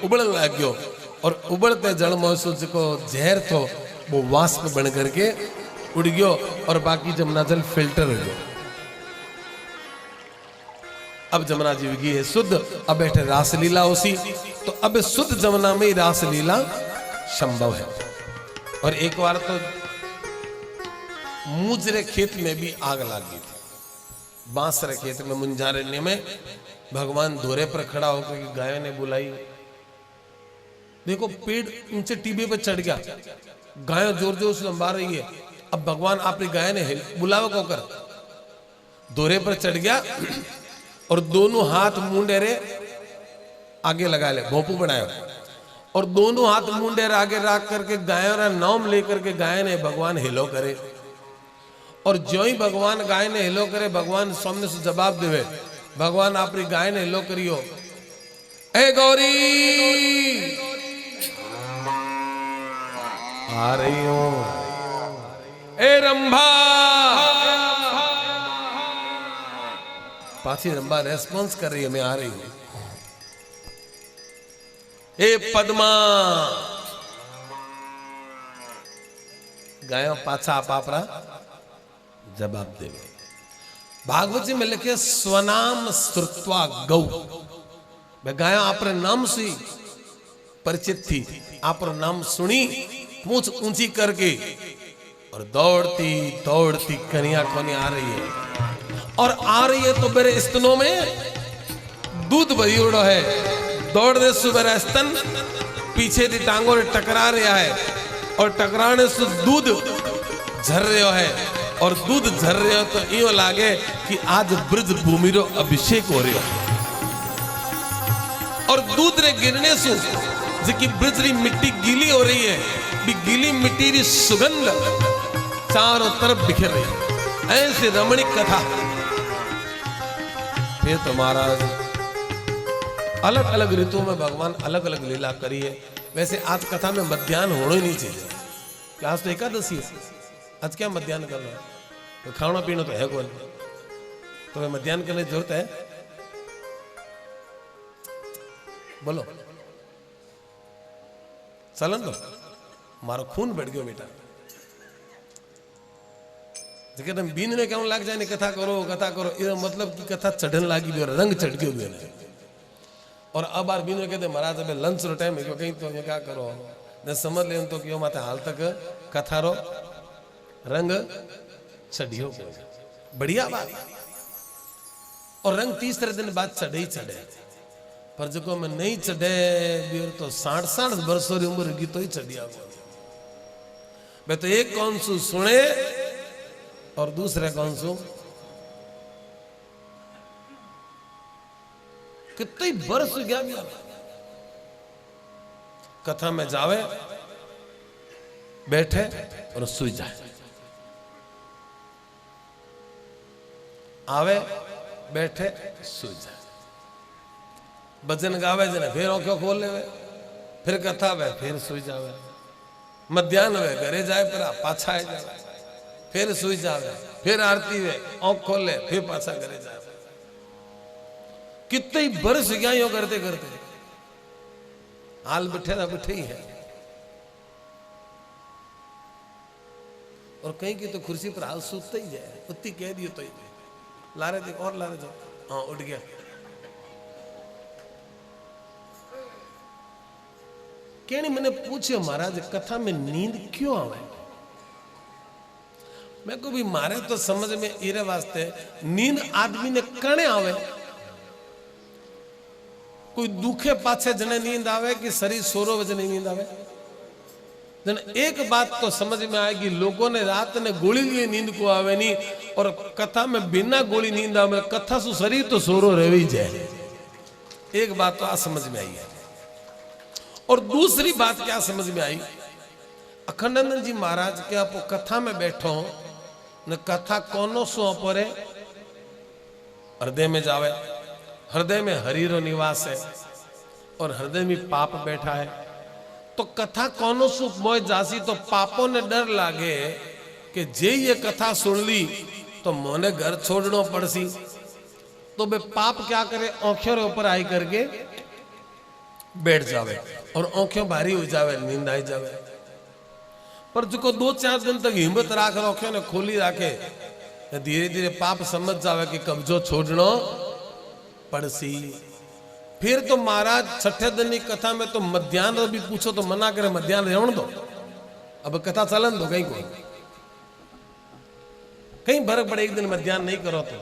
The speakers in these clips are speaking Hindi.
उबड़न लग गयो और उबड़ते जल में जो जहर थो वो वाष्प बन करके उड़ गयो और बाकी जमुना जल फिल्टर हो गयो। अब जमुना जी गई है शुद्ध, अब बैठे रासलीला उसी, तो अब शुद्ध जमुना में ही रासलीला संभव है। और एक बार तो मुंजरे खेत में भी आग लगी थी, बांसरे खेत में मुंजारण्य में भगवान दोरे पर खड़ा होकर गायों ने बुलाई। देखो पेड़ ऊंचे टीबे पर चढ़ गया, गायों जोर जोर से लंबा रही है। अब भगवान आपकी गाय ने बुलावा को कर दोरे पर चढ़ गया और दोनों हाथ मुंडे रे आगे लगा ले, भोंपू बनाया और दोनों हाथ मुंडे रे आगे रख करके गायों रा नाम लेकर के गाय ने भगवान हिलो करे। और जो ही भगवान गाय ने हिलो करे, भगवान सामने से जवाब देवे। भगवान आपकी गाय ने हिलो करियो, ए गौरी आ रही हूं, ए रंभा। पाछी रंभा रेस्पॉन्स कर रही है, मैं आ रही हूं। ए पद्मा, गायों पाछा पापरा जवाब देवे। भागवत जी में लिखे स्वनाम स्तुत्वा गौ, गायों आपरे नाम से परिचित थी, आप नाम सुनी पूंछ ऊंची करके और दौड़ती दौड़ती कन्या कोनी आ रही है। और आ रही है तो मेरे स्तनों में दूध भरी उड़ो है। दौड़ दे सुबह स्तन पीछे दी टांगों ने टकरा रहा है और टकराने से दूध झर रहा है। और दूध झर रहे हो तो यूं लागे कि आज ब्रज भूमि रो अभिषेक हो रहा है। और दूध रे गिरने से जिकी ब्रज री मिट्टी गीली हो रही है, भी गीली मिट्टी री सुगंध चारों तरफ बिखर रही है। ऐसे रमणीक कथा। फिर तो महाराज अलग अलग ऋतुओं में भगवान अलग अलग लीला करी है। वैसे आज कथा में मध्याह्न होना ही नहीं चाहिए, आज तो एकादशी है। आज क्या मध्याह्न करना है? तो खाना पीना तो है कौन, तो मध्याह्न करने की जरूरत है? बोलो चलन दो, मारो खून बढ़ गयो बेटा। तुम बीन में क्यों लग जाए कथा करो, ये मतलब कि कथा चढ़न लागी भी, रंग चढ़ गयो भी। और अब बार बीन में कहते महाराज अबे लंच रो टाइम है, कहीं तो क्या करो ने समझ ले तो क्यों माते हाल तक कथा रो रंग चढ़ियो। बढ़िया बात। और रंग तीसरे दिन बाद चढ़े ही चढ़े, पर जो में नहीं चढ़े तो 60 वर्षों की उम्र की तो ही चढ़िया। मैं तो एक कौन सु सुने और दूसरे कौन सु कितने वर्ष गया भी कथा में जावे बैठे और सुई जाए, आवे बैठे सुई जाए, भजन गावे जने फिर आंखें खोल लेवे, फिर कथा वे फिर सुई जावे, मध्याह्न वे घरे जाए पर पाछा आ जाए, फिर सुई जावे, फिर आरती वे आंख खोल ले, फिर पाछा घरे जाए। कितने बरस गया यो करते करते, हाल बिठे ना बिठे ही है। और कहीं की तो कुर्सी पर हाल सूतते ही जाए, उतनी कह दियो तो ही लारे देख और लारे जाओ, हाँ उठ गया। कहनी मैंने पूछे महाराज कथा में नींद क्यों आवे? मैं को भी मारे तो समझ में इरे वास्ते नींद आदमी ने कने आवे। कोई दुखे पाछे जने नींद आवे कि शरीर सोरो वजने नींद आवे? जन एक बात तो समझ में आएगी, लोगों ने रात ने गोली लिए नींद को आवे नहीं, और कथा में बिना गोली नींद आवे, कथा सु शरीर तो सोरो रह ही जाए। एक बात तो आज समझ में आई है। और दूसरी बात क्या समझ में आई, अखंडानंद जी महाराज के आप कथा में बैठो न कथा कोनो सो परे हृदय में जावे, हृदय में हरिरो निवास है और हृदय में पाप बैठा है, तो कथा कोनो सुख मोय जासी तो पापों ने डर लागे कि जे ये कथा सुन ली तो मोने घर छोड़ना पड़सी, तो वे पाप क्या करे आंखों ऊपर आई करके बैठ जावे और आंखें भारी हो जावे, नींद आई जावे। पर जो 2-4 दिन तक हिम्मत राख आंखें ने खोली राखे, धीरे धीरे पाप समझ जावे कि कब्जो छोड़नो पड़सी। फिर तो महाराज 6ठे दिन की कथा में तो मध्यान्ह भी पूछो तो मना करे, मध्यान्ह रहने दो, अब कथा चलन दो, कहीं कोई कहीं फर्क पड़े, एक दिन मध्यान्ह नहीं करो तो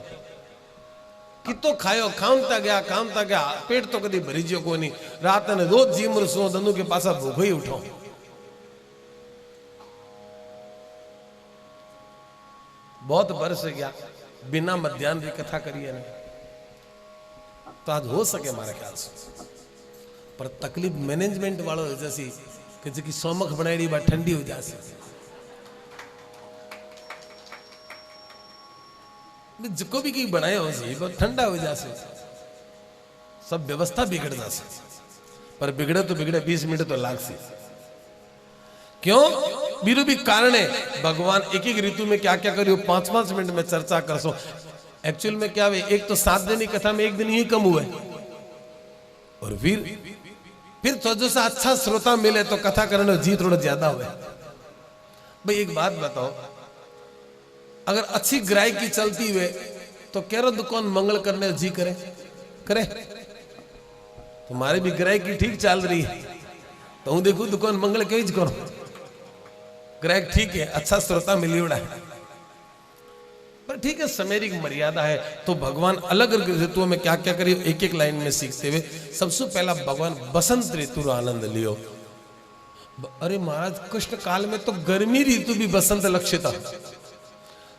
कितो खायो, खामता गया, पेट तो कभी भरी जो को नहीं, रात ने रोज जीमर सो दंदू के पासा भूखो ही उठो। बहुत वर्ष गया बिना मध्यान्ह की कथा करिए ना, तो आज हो सके हमारे ख्याल से। पर तकलीफ मैनेजमेंट वालों जैसी कि जी सोमख बनाई बात ठंडी हो जाए, जिको भी कहीं बनाए हो सी बहुत ठंडा हो जाए, सब व्यवस्था बिगड़ जाए। पर बिगड़े तो बिगड़े 20 मिनट तो लाग सी। क्यों? बीरू भी कारण है। भगवान एक एक ऋतु में क्या क्या करियो 5-5 मिनट में चर्चा कर सो। एक्चुअल में क्या है, एक तो 7 दिन की कथा में 1 दिन ही कम हुआ है, और फिर तो जो सा अच्छा श्रोता मिले तो कथा करने जी थोड़ा ज्यादा हुआ। भाई एक बात बताओ, अगर अच्छी ग्राहकी चलती हुए तो कह रहा दुकान मंगल करने जी करे तुम्हारी भी ग्राहकी ठीक चल रही है तो हूं देखू दुकान मंगल क्यों करो, ग्राहक ठीक है, अच्छा श्रोता मिली उड़ा है। पर ठीक है, समय की मर्यादा है। तो भगवान अलग अलग ऋतुओं में क्या क्या करियो एक एक लाइन में सीखते हुए सबसे पहला भगवान बसंत ऋतु रो आनंद लियो। अरे महाराज कृष्ण काल में तो गर्मी ऋतु भी बसंत लक्षित था।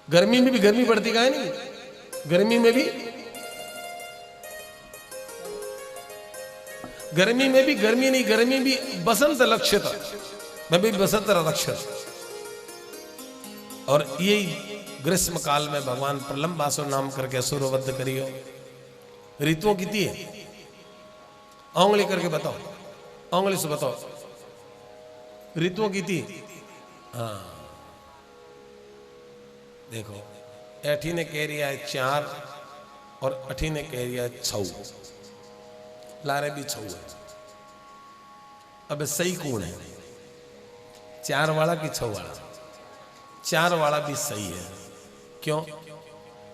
गर्मी में भी गर्मी बढ़ती का है नहीं, गर्मी में भी गर्मी नहीं, गर्मी भी बसंत लक्षित, मैं भी बसंत लक्षित। और यही ग्रीष्म काल में भगवान प्रलंबासुर नाम करके असुर वध करियो। ऋतुओं कितनी है? औंगली करके बताओ, औंगली से बताओ ऋतुओं कितनी? हाँ देखो, ऐठी ने कह रिया है 4 और अठी ने कह रिया है 6, लारे भी 6 है। अब सही कौन है, 4 वाला कि 6 वाला? 4 वाला भी सही है। क्यों?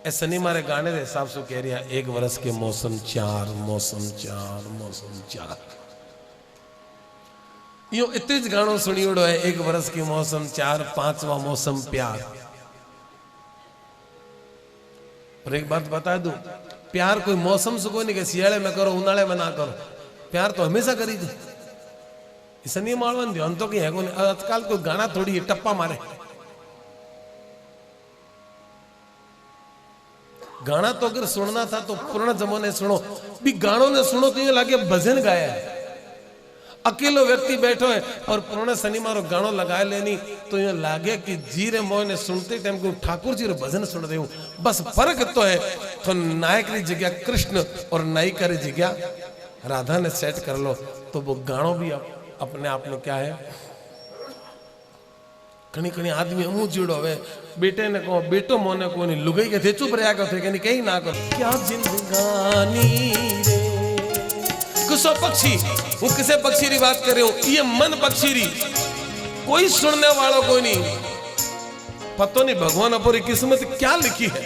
ऐसा नहीं, मारे गाने के हिसाब से कह रिया 1 वर्ष के मौसम 4, मौसम 4, मौसम 4। यो इतने गानों सुनी उड़ो है, 1 वर्ष के मौसम 4, 5वां मौसम प्यार। पर एक बात बता दूं, प्यार कोई मौसम से कोई नहीं कि सियाले में करो उनाले में ना करो, प्यार तो हमेशा करी थी। ऐसा नहीं मालूम ध्यान तो कि है कोई आजकल कोई गाना थोड़ी टप्पा मारे। गाना तो अगर सुनना था तो पुराना जमाने सुनो, भी गानों ने सुनो तो ये लगे भजन गाया है। अकेलो व्यक्ति बैठो है और पुराने शनिवार गानों लगाए लेनी तो ये लागे कि जीरे मोह ने सुनते टाइम को ठाकुर जी रे भजन सुन रहे हूं। बस फर्क तो है, तो नायक की जगह कृष्ण और नायिका की जगह राधा ने सेट कर लो तो वो गानों भी अपने आप में क्या है। कहीं कहीं आदमी मुंह चिड़ो है, बेटे ने कहो बेटो मोने को नहीं, लुगाई के थे चुप रहा करते कहीं कहीं ना करो। क्या जिंदगानी रे किसो पक्षी, वो किसे पक्षी री बात कर रहे हो, ये मन पक्षी री, कोई सुनने वालों को नहीं। पता नहीं भगवान अपनी किस्मत क्या लिखी है।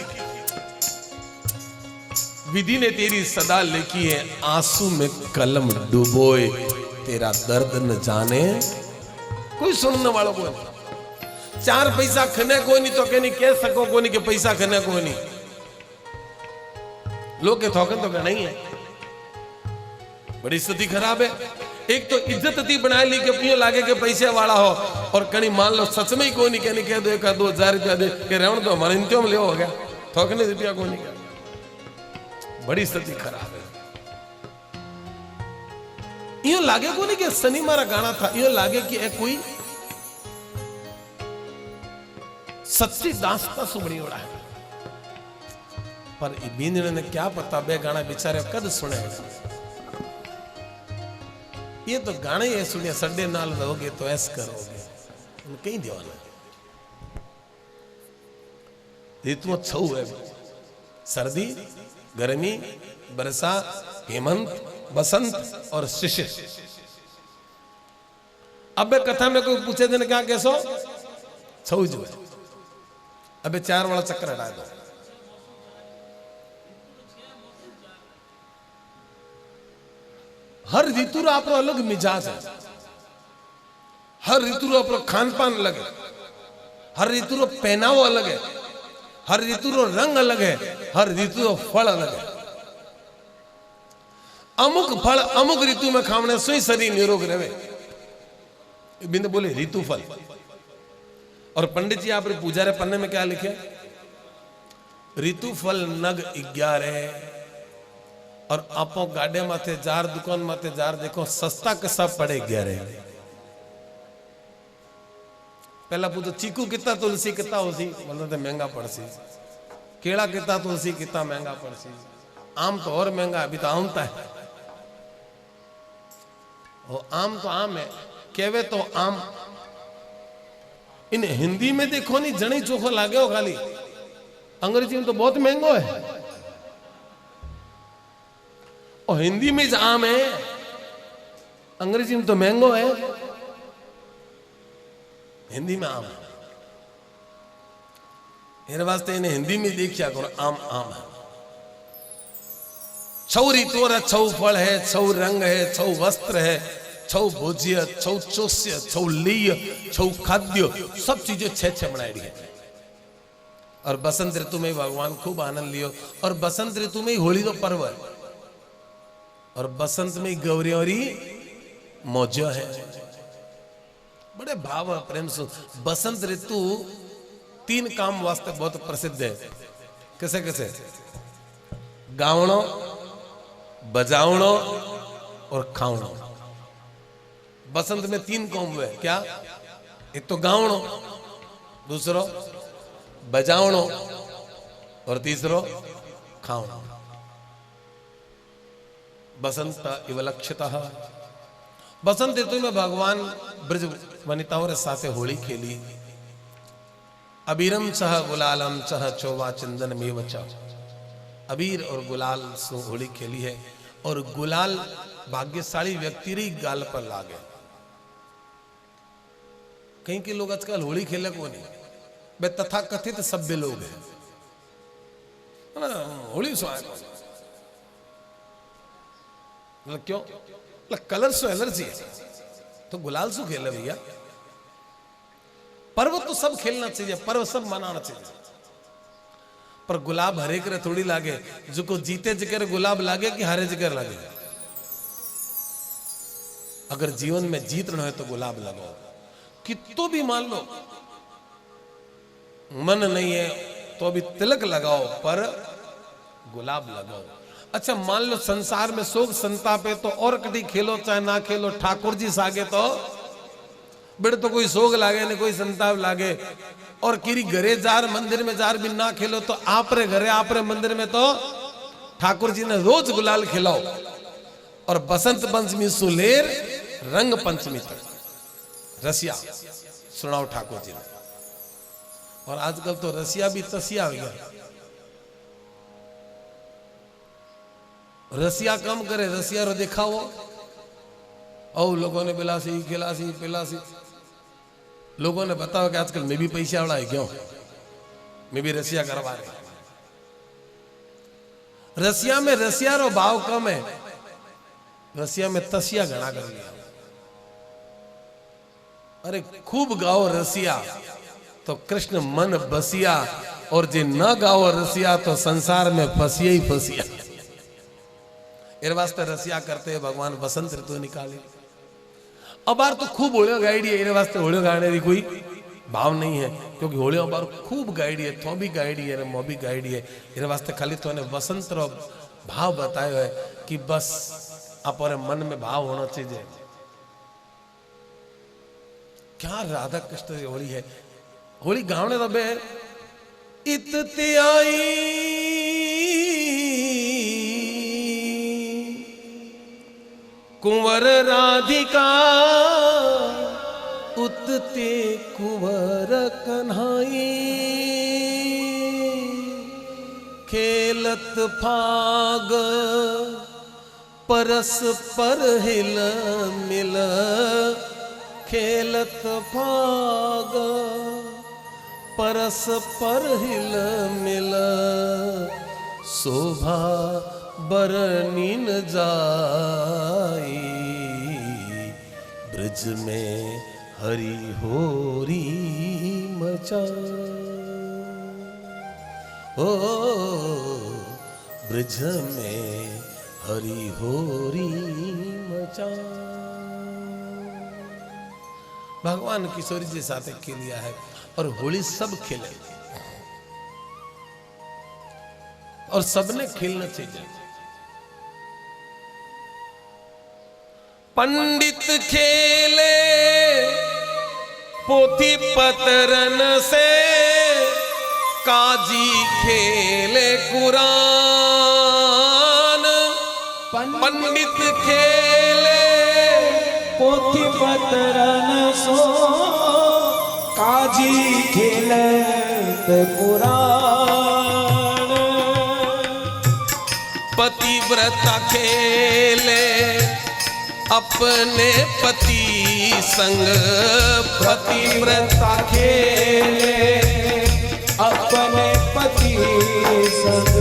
विधि ने तेरी सदा लिखी है, आंसू में कलम डुबोए तेरा दर्द न जाने, कोई सुनने वालों को नहीं। 4 पैसा खने को नहीं तो कहनी कह सको को नहीं कि पैसा खने को नहीं, लोग के थोकन तो नहीं है। बड़ी स्थिति खराब है। एक तो इज्जत इतनी बना ली कि यूं लागे के पैसे वाला हो, और कहीं मान लो सच में ही कोई नहीं, कहनी कह दो 1-2 रुपया दे के रहने दो हमारे इंतजाम ले हो गया, थोकने रुपया को नहीं। बड़ी स्थिति खराब है। यूं लागे को नहीं कि सनी मारा गाना था, यूं लागे कि कोई सच्ची दास्ता सुबड़ी उड़ा है। पर बींदड़ ने क्या पता बे गाना बेचारे कद सुने। ये तो गाने ये सुनिए, सड्डे नाल रहोगे तो ऐस करोगे, कहीं दीवाना। ऋतुओं 6 है, सर्दी, गर्मी, बरसा, हेमंत, बसंत और शिशिर। अबे कथा में कोई पूछे देने क्या कैसो छऊ जो है अबे 4 वाला चक्कर हटा दो। हर ऋतु रो आपरो अलग मिजाज है, हर ऋतु रो आपरो खान पान अलग है, हर ऋतु रो पहनावो अलग है, हर ऋतु रो रंग अलग है, हर ऋतु रो फल अलग है। अमुक फल अमुक ऋतु में खावने से ही शरीर निरोग रहे। बिंद बोले ऋतु फल। और पंडित जी आप पूजा रे पन्ने में क्या लिखे? ऋतु फल नग 11 और आपो गाड़े माथे जार दुकान माथे जार देखो सस्ता कसा पड़े 11। पहला पूछो चीकू कितना तुलसी कितना होसी, मतलब तो महंगा पड़सी। केड़ा कितना तुलसी कितना महंगा पड़सी। आम तो और महंगा, अभी तो आमता है। वो आम तो आम है, केवे तो आम। इन हिंदी में देखो नहीं जनी चोखो लागे हो खाली, अंग्रेजी में तो बहुत महंगो है। और हिंदी में आम है, अंग्रेजी में तो महंगो है, हिंदी में आम है। मेरे वास्ते इन्हें हिंदी में देखिया करो, आम आम है। छऊ ऋतु और छऊ फल है, छऊ रंग है, छऊ वस्त्र है, छऊ भोज्य, छऊ चोष्य, छऊ लीय, छऊ खाद्य, सब चीजें 6 बनाई है। और बसंत ऋतु में भगवान खूब आनंद लियो। और बसंत ऋतु में ही होली तो पर्व है, और बसंत में गौरी और मौज है। बड़े भाव प्रेम से बसंत ऋतु 3 काम वास्ते बहुत प्रसिद्ध है। कैसे कैसे? गावणो, बजावणो और खावणो। बसंत में 3 काम हुए। क्या? एक तो गावणो, दूसरो बजावणो और तीसरो खावणो। बसंत इव लक्षितः। बसंत ऋतु में भगवान ब्रज वनिताओं के साथ होली खेली। अबीरम सह गुलालम सह चौवा चंदन में च। अबीर और गुलाल से होली खेली है। और गुलाल भाग्यशाली व्यक्ति री गाल पर लागे। कहीं के लोग आजकल होली खेले को नहीं, वे तथा कथित सभ्य लोग हैं ना, होली सो आए मतलब क्यों? मतलब कलर सो एलर्जी है तो गुलाल सो खेले भैया। पर्व तो सब खेलना चाहिए, पर्व सब मनाना चाहिए, पर गुलाब हरे करे थोड़ी लागे। जो को जीते जिगर गुलाब लागे कि हरे जिगर लागे? अगर जीवन में जीतना है तो गुलाब लगाओ। कितो भी मान लो मन नहीं है तो अभी तिलक लगाओ, पर गुलाब लगाओ। अच्छा मान लो संसार में शोक संताप है तो और कभी खेलो चाहे ना खेलो, ठाकुर जी सागे तो बिड़ तो कोई शोक लागे ने कोई संताप लागे। और किरी घरे जार मंदिर में जार भी ना खेलो तो आपरे घरे आपरे मंदिर में तो ठाकुर जी ने रोज गुलाल खिलाओ। और बसंत पंचमी सुलेर रंग पंचमी तक रसिया सुनाओ ठाकुर जी ने। और आजकल तो रसिया भी तसिया हो गया। रसिया कम करे, रसिया रो दिखाओ। और लोगों ने बिलासी खिलासी पिलासी। लोगों ने बताओ कि आजकल मैं भी पैसा वाला है, क्यों मैं भी रसिया करवा रहे। रसिया में रसिया रो भाव कम है, रसिया में तसिया घना कर लिया। अरे खूब गाओ रसिया तो कृष्ण मन बसिया, और जे न गाओ रसिया तो संसार में फसिया ही फसिया। एर वास्ते रसिया करते भगवान बसंत ऋतु निकाले। अब बार तो खूब होलियो गाइडी है, एर वास्ते होलियो गाने की कोई भाव नहीं है, क्योंकि होलियो बार खूब गाइडी है, तो भी गाइडी है, मो भी गाइडी है। एर वास्ते खाली तो ने बसंत रो भाव बतायो है कि बस अपने मन में भाव होना चाहिए। क्या राधा कृष्ण की होली है। होली गावने तो बे इतते आई कुंवर राधिका, उतते कुंवर कन्हाई, खेलत फाग परस पर हिल मिल, खेलत भाग परस्पर हिल मिल शोभा बरनी न जाई ब्रज में हरि होरी मचा ओ ब्रज में हरि होरी मचा। भगवान किशोरी जी साथ खेलिया है और होली सब खेले और सबने खेलना चाहिए। पंडित खेले पोथी पतरन से काजी खेले कुरान। पंडित खेले पोथी पतरन सो काजी खेले कुरान। पतिव्रता खेले अपने पति संग। पतिव्रता खेले अपने पति संग।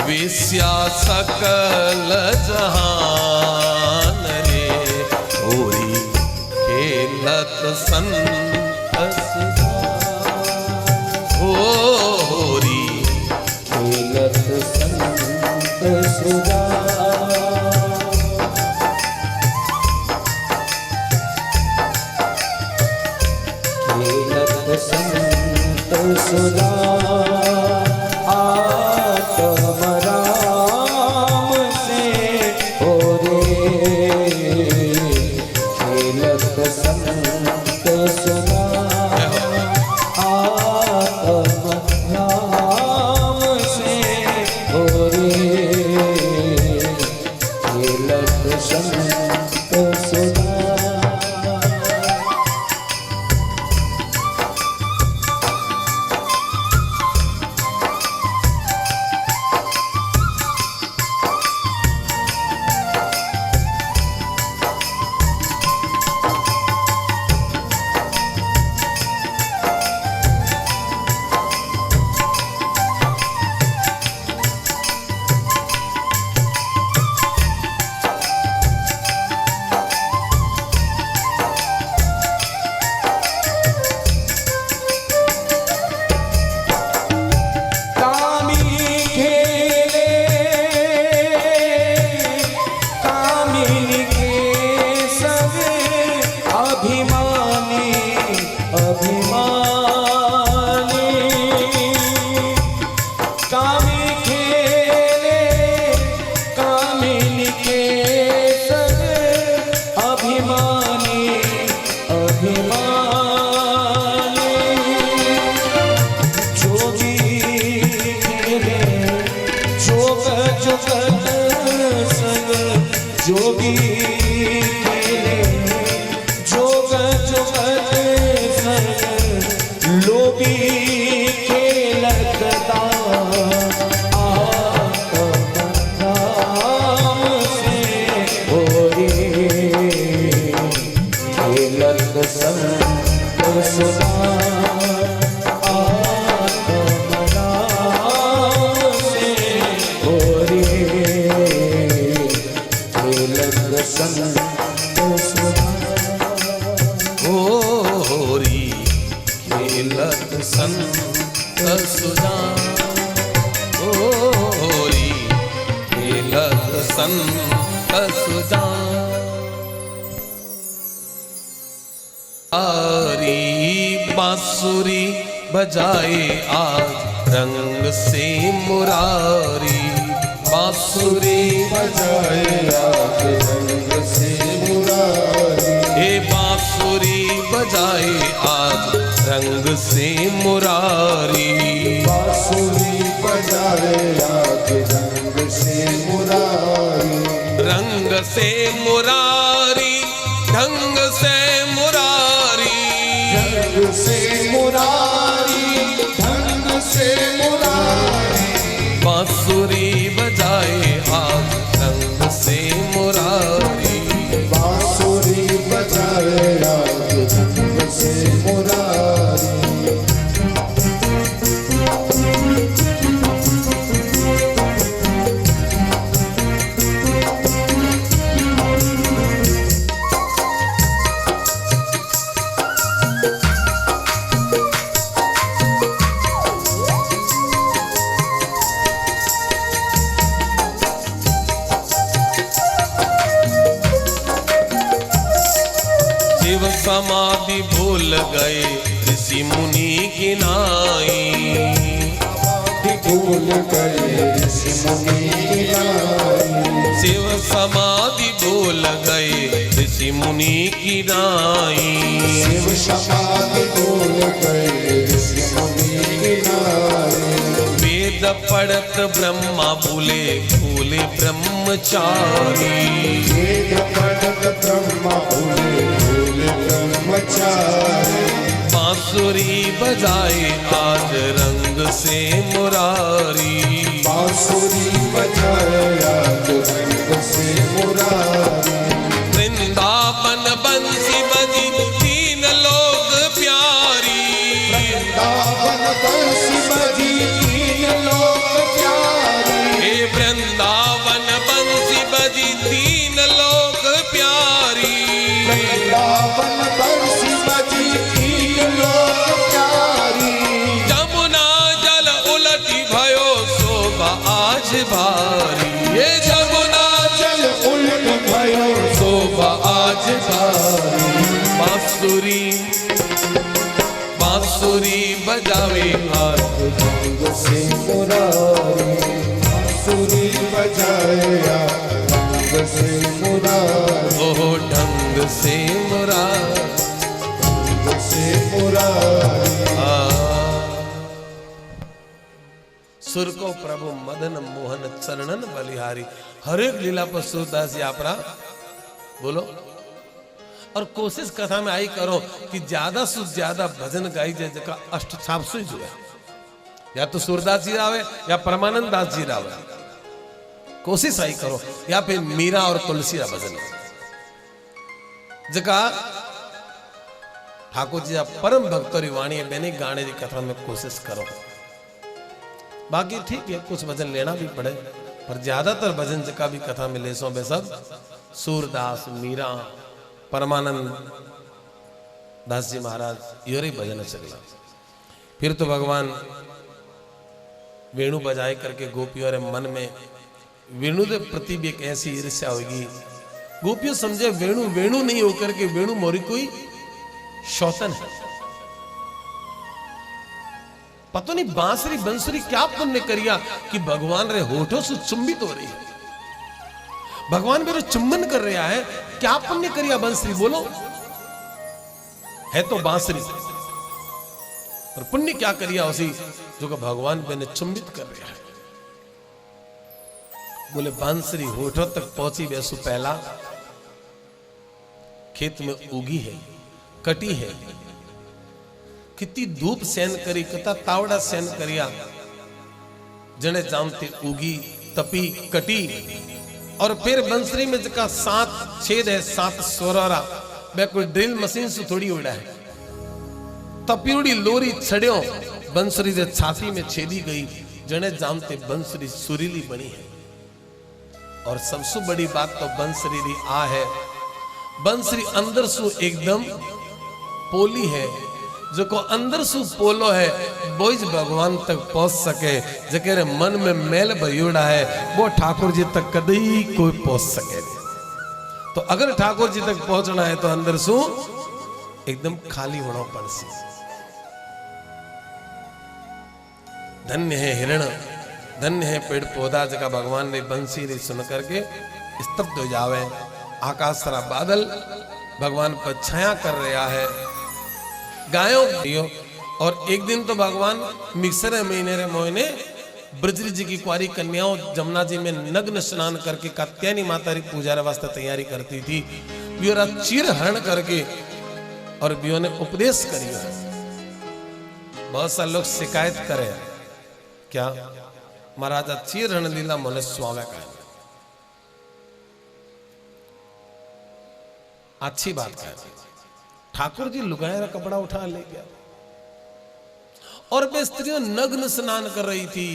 विश्या सकल जहान रे होरी खेलत संत सुधा। होरी खेलत संत सुधा। संत सुधा आत्म राम से हो रे। खेलत संत सुधा आत्म राम से हो रे। खेलत संत सुधा। जोगी खेले जोग जुगत संग। लोभी खेलत आत्म नाम से हो रे। खेलत संत सुधा आत्म नाम से हो रे। संत सुधा होरी खेलत संत सुधा। होरी खेलत संत सुधा। आरी बांसुरी बजाए आज रंग से मुरारी। बांसुरी बजाए आज रंग से मुरारी। हे बांसुरी बजाए आज रंग से मुरारी। बांसुरी बजाए आज रंग से मुरारी। रंग से मुरारी ढंग से मुरारी। रंग से मुरारी ढंग से मुरारी। बांसुरी बजाए आज रंग से मुरारी। बांसुरी बजाए आज शिव समाधि भूल गए ऋषि मुनि की नाई। भूल गए ऋषि मुनि की नाई। शिव समाधि भूल गए ऋषि मुनि की नाई। शिव समाधि भूल गए ऋषि मुनि की नाई। वेद पढ़त ब्रह्मा भूले भूले ब्रह्मचारी। वेद पढ़त ब्रह्मा भूले भूले ब्रह्मचारी। बांसुरी बजाए आज रंग से मुरारी। बांसुरी बजाए आज रंग से मुरारी। वृंदावन बंसी बजी तीन लोग प्यारी। वृंदावन बंसी बजी तीन लोग प्यारी। हे वृंदावन बंसी बजी तीन लोग प्यारी। वृंदावन बंसी बजी तीन लोग प्यारी। जमुना जल उलटी भयो शोभा आज भारी। ये जमुना जल उलट भयो शोभा आज भारी। बांसुरी बांसुरी बजावे आज रंग से मुरारी। बांसुरी बजाए आज रंग से मुरारी। ओहो ढंग से मुरारी। रंग से मुरारी। सुर को प्रभु मदन मोहन चरणन बलिहारी। हर एक लीला पर सूरदास जी आपरा बोलो। और कोशिश कथा में आई करो कि ज्यादा से ज्यादा भजन गाई जाए जका अष्ट छाप से जुड़े। या तो सूरदास जी रावे या परमानंद दास जी रावे। कोशिश आई करो या फिर मीरा और तुलसी का भजन जका ठाकुर जी परम भक्तों वाणी है मैंने गाने की कथा में कोशिश करो। बाकी ठीक है कुछ भजन लेना भी पड़े पर ज्यादातर भजन जका भी कथा में ले सो बे सब सूरदास मीरा परमानंद दास जी महाराज योरी भजन चलना। फिर तो भगवान वेणु बजाए करके गोपियों रे मन में वेणु के प्रति भी एक ऐसी ईर्ष्या होगी। गोपियों समझे वेणु वेणु नहीं होकर के वेणु मोरी कोई शौतन है। पता नहीं बांसुरी बंसुरी क्या पुण्य करिया कि भगवान रे होठों से चुंबित हो रही है। भगवान मेरे चुंबन कर रहा है क्या पुण्य करिया बंसुरी बोलो। है तो बांसुरी और पुण्य क्या करिया उसी जो कि भगवान मैंने चुंबित कर रहा है। बोले बांसुरी होठों तक पहुंची वैसु पहला खेत में उगी है कटी है। कितनी धूप सहन करी कितना तावड़ा सहन करिया जने जामते उगी तपी कटी। और फिर बंसरी में जका 7 छेद है 7 स्वरा वे कोई ड्रिल मशीन से थोड़ी उड़ा है। तपियोड़ी लोरी छड़ियो बंसरी से छाती में छेदी गई जने जामते बंसरी सुरीली बनी है। और सबसे बड़ी बात तो बंसरी री आ है बंसरी अंदर सु एकदम पोली है जो को अंदर सु पोलो है बोझ भगवान तक पहुंच सके जके मन में मैल भयूड़ा है वो ठाकुर जी तक कभी कोई पहुंच सके। तो अगर ठाकुर जी तक पहुंचना है तो अंदर सु एकदम खाली होना पड़सी। धन्य है हिरण धन्य है पेड़ पौधा जका भगवान ने बंसी री सुन करके स्तब्ध हो जावे। आकाश सारा बादल भगवान पर छाया कर रहा है गायों। और एक दिन तो भगवान मिक्सर महीने रे मोहने ब्रजरी जी की कुआरी कन्याओं जमुना जी में नग्न स्नान करके कात्यायनी माता री पूजा रे वास्ते तैयारी करती थी। बियोरा चीर हरण करके और बियो ने उपदेश करियो। बहुत सारे लोग शिकायत करे क्या महाराजा चीर हरण लीला मोने स्वावे का अच्छी बात है। ठाकुर जी लुगाया का कपड़ा उठा ले गया और वे स्त्रियों नग्न स्नान कर रही थी।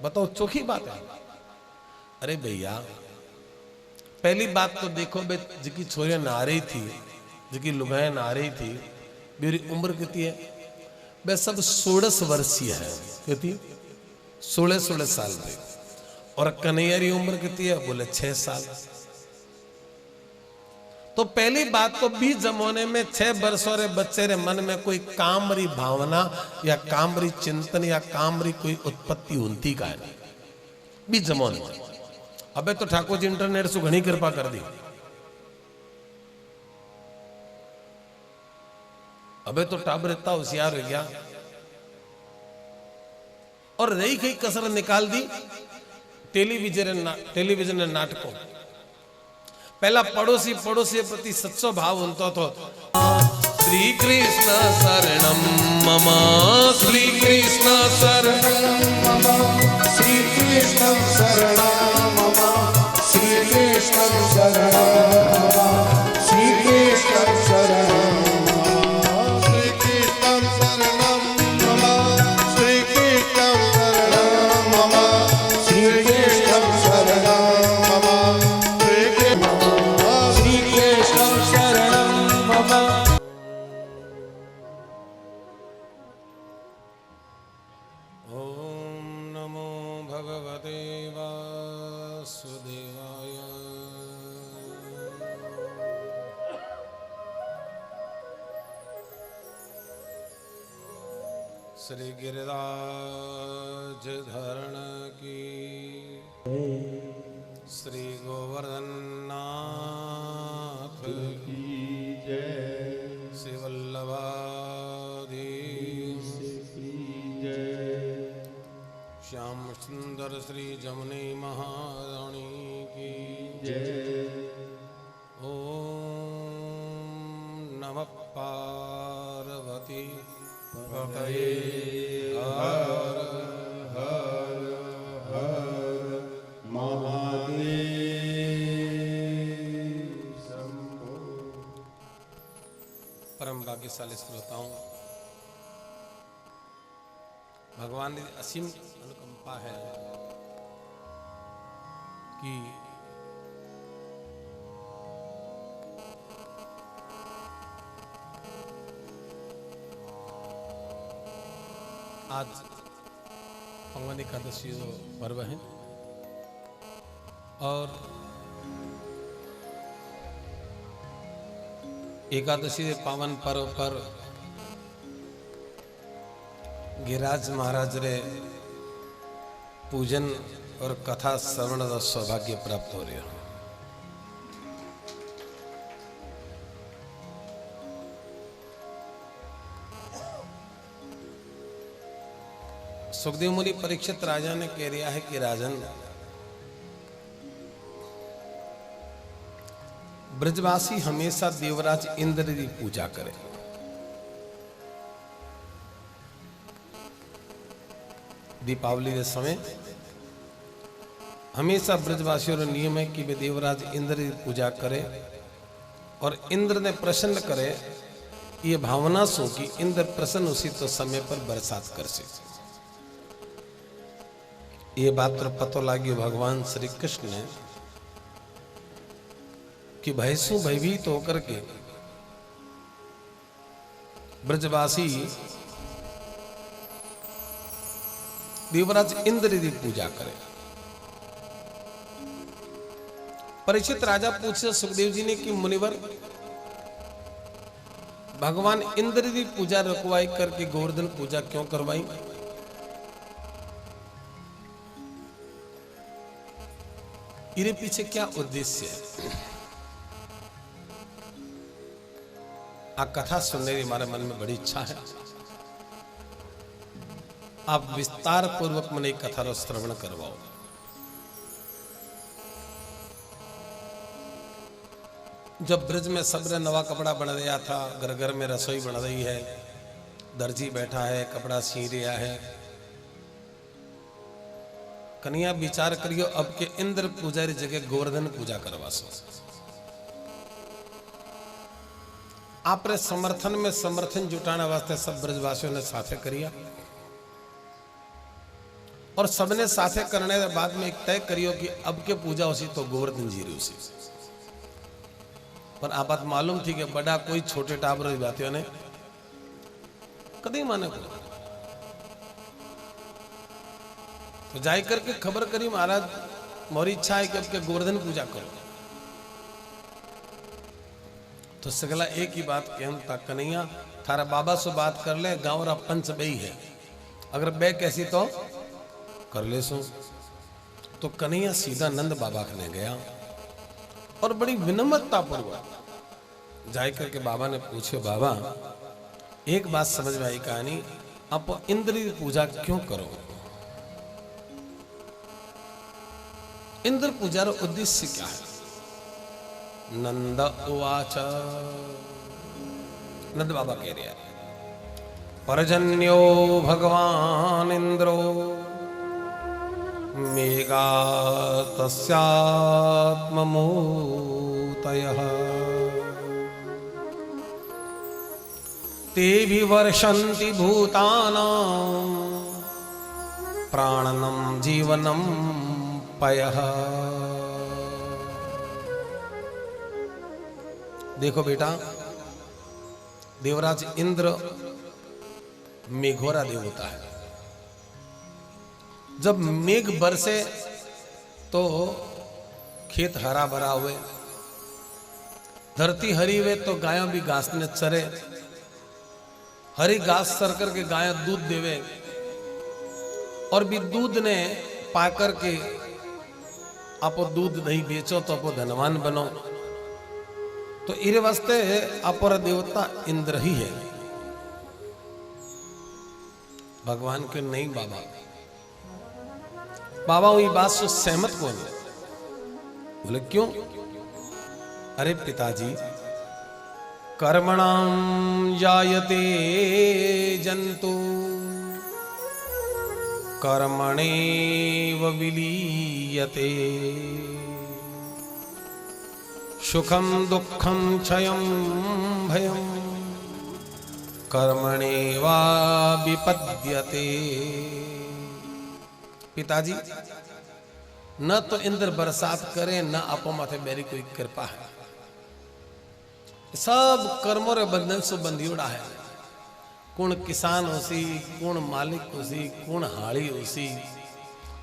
बताओ चोखी बात है। अरे भैया पहली बात तो देखो बे जिकी छोरियां नहा रही थी जिकी लुगाया नहा रही थी मेरी उम्र कितनी है वे सब 16 वर्षीय है कितनी 16 साल में। और कन्हैया की उम्र कितनी है बोले 6 साल। तो पहली बात तो बीच जमाने में 6 वर्षों रे बच्चे रे मन में कोई कामरी भावना या कामरी चिंतन या कामरी कोई उत्पत्ति होती का नहीं बीच जमाने में। अबे तो ठाकुर जी इंटरनेट से घनी कृपा कर दी। अबे तो टाबर इतना होशियार हो गया और रही कई कसर निकाल दी टेलीविजन ने नाटकों। पहला पड़ोसी प्रति सच्चो भाव उनतो तो श्री कृष्ण शरणम मम, श्री कृष्ण शरणम मम, श्री कृष्ण शरणं मम, श्री कृष्ण शरणं मम, श्री कृष्ण शरणं मम, श्री कृष्ण शरणं मम, श्री कृष्ण शरणं मम, श्री कृष्ण शरणं मम, श्री कृष्ण शरणं मम। ओम नमो भगवते वासुदेवाय। श्री गिरिराज धरण की, श्री गोवर्धन नाथ की जय, श्री वल्लभाधीश की जय, श्याम सुंदर श्री जमुनी महारानी की जय। ओम नमः पार्वती पतये हर हर हर महादेव शंभो। परम भाग्यशाली श्रोताओं, भगवान की असीम अनुकंपा है कि आज पंगन एकादशी जो पर्व है और एकादशी के पावन पर्व पर गिरिराज महाराज रे पूजन और कथा श्रवण का सौभाग्य प्राप्त हो रहा है। सुखदेव मुनि परीक्षित राजा ने कह रहा है कि राजन, ब्रजवासी हमेशा देवराज इंद्र की पूजा करे। दीपावली के समय हमेशा ब्रजवासियों का नियम है कि वे देवराज इंद्र की पूजा करे और इंद्र ने प्रसन्न करे, ये भावना सो कि इंद्र प्रसन्न उसी तो समय पर बरसात कर से। ये बात तो पतो लागियो भगवान श्री कृष्ण ने कि भयसु भयभीत होकर के ब्रजवासी देवराज इंद्र की पूजा करे। परीक्षित राजा पूछे सुखदेव जी ने कि मुनिवर, भगवान इंद्र की पूजा रखवाई करके गोवर्धन पूजा क्यों करवाई? इरे पीछे क्या उद्देश्य है? आ कथा सुनने की हमारे मन में बड़ी इच्छा है। आप विस्तार पूर्वक मन एक कथा रो श्रवण करवाओ। जब ब्रज में सबने नवा कपड़ा बन रहा था, घर घर में रसोई बन रही है, दर्जी बैठा है, कपड़ा सी रहा है, कन्या विचार करियो अब के इंद्र पूजा री जगह गोवर्धन पूजा करवा सो। आपरे समर्थन में समर्थन जुटाने वास्ते सब ब्रजवासियों ने साथे करिया और सबने साथे करने के बाद में एक तय करियो कि अब के पूजा उसी तो गोवर्धन जी री उसी। पर आप बात मालूम थी कि बड़ा कोई छोटे टाबर बातियों ने कभी माने को तो जाय करके खबर करी, महाराज मोरी इच्छा है कि अब के गोवर्धन पूजा करो। तो सगला एक ही बात कहम ता कन्हैया थारा बाबा से बात कर ले, गाँव रा पंच बई है, अगर बे कैसी तो कर ले सो। तो कन्हैया सीधा नंद बाबा कने गया और बड़ी विनम्रता पूर्वक जाए करके बाबा ने पूछे, बाबा एक बात समझ में आई कहानी, आप इंद्र की पूजा क्यों करो? इंद्र पूजा रो उद्देश्य क्या है? नंद उवाच, नंद बाबा कह रहे हैं, परजन्यो भगवान इंद्रो मेघा तस्यात्ममूतयः ते विवर्षन्ति भूतानां प्राणनं जीवनं पयः। देखो बेटा, देवराज इंद्र मेघोरा देवता है। जब मेघ बरसे तो खेत हरा भरा हुए, धरती हरी हुए तो गायों भी घास ने चरे, हरी घास सर करके गाय दूध देवे, और भी दूध ने पाकर के आप दूध नहीं बेचो तो आप धनवान बनो। तो इरे वास्ते अपर देवता इंद्र ही है, भगवान के नहीं बाबा। बाबा हुई बात से सहमत कौन है? बोले क्यों? अरे पिताजी, कर्मणां जायते जंतु कर्मणेव विलीयते, सुखम दुखम क्षयं भयं कर्मणेवा विपद्यते। पिताजी, न तो इंद्र बरसात करे, न आपो माथे मेरी कोई कृपा है, सब कर्मों रे बंधन से बंधियोड़ा है। कौन किसान होसी, कौन मालिक होसी, कौन हाड़ी होसी,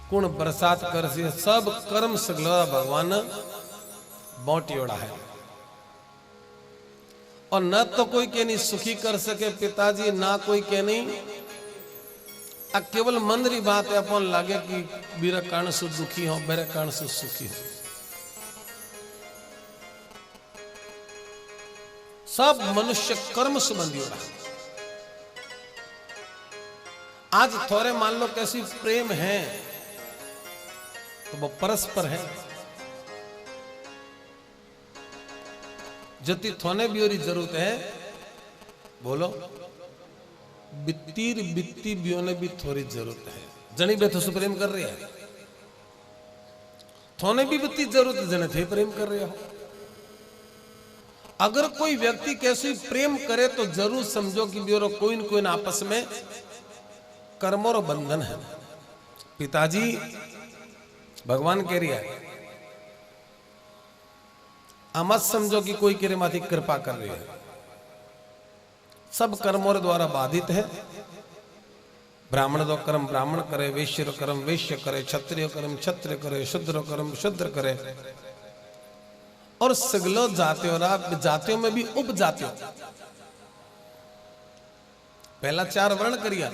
कौन बरसात करसी, सब कर्म सगला भगवान बांटियोड़ा है। और न तो कोई के नहीं सुखी कर सके पिताजी, ना कोई के नहीं। केवल मन री बात है, अपन लागे कि मेरा कारण से दुखी हो, मेरे कारण से सुखी हो। सब मनुष्य कर्म संबंधी हो रहा। आज थोड़े मान लो कैसी प्रेम है तो वो परस्पर है, जति थोने भी और जरूरत है, बोलो बित्तीर बित्ती बियोने भी थोड़ी जरूरत है। जनी बेथो से प्रेम कर रहे हैं, थोने भी बित्ती जरूरत है, जने थे प्रेम कर रहे हो। अगर कोई व्यक्ति कैसे प्रेम करे तो जरूर समझो कि ब्योरो कोई न कोई आपस में कर्मों रो बंधन है। पिताजी, भगवान कह रही है, मत समझो कि कोई केरे माथी कृपा कर रही है। सब कर्मों द्वारा बाधित है। ब्राह्मण दो कर्म ब्राह्मण करे, वैश्य रो कर्म वैश्य करे, क्षत्रिय कर्म क्षत्रिय करे, शूद्र कर्म शूद्र करे, और सगलो जातियों में भी उप जातियों। पहला 4 वर्ण करिया,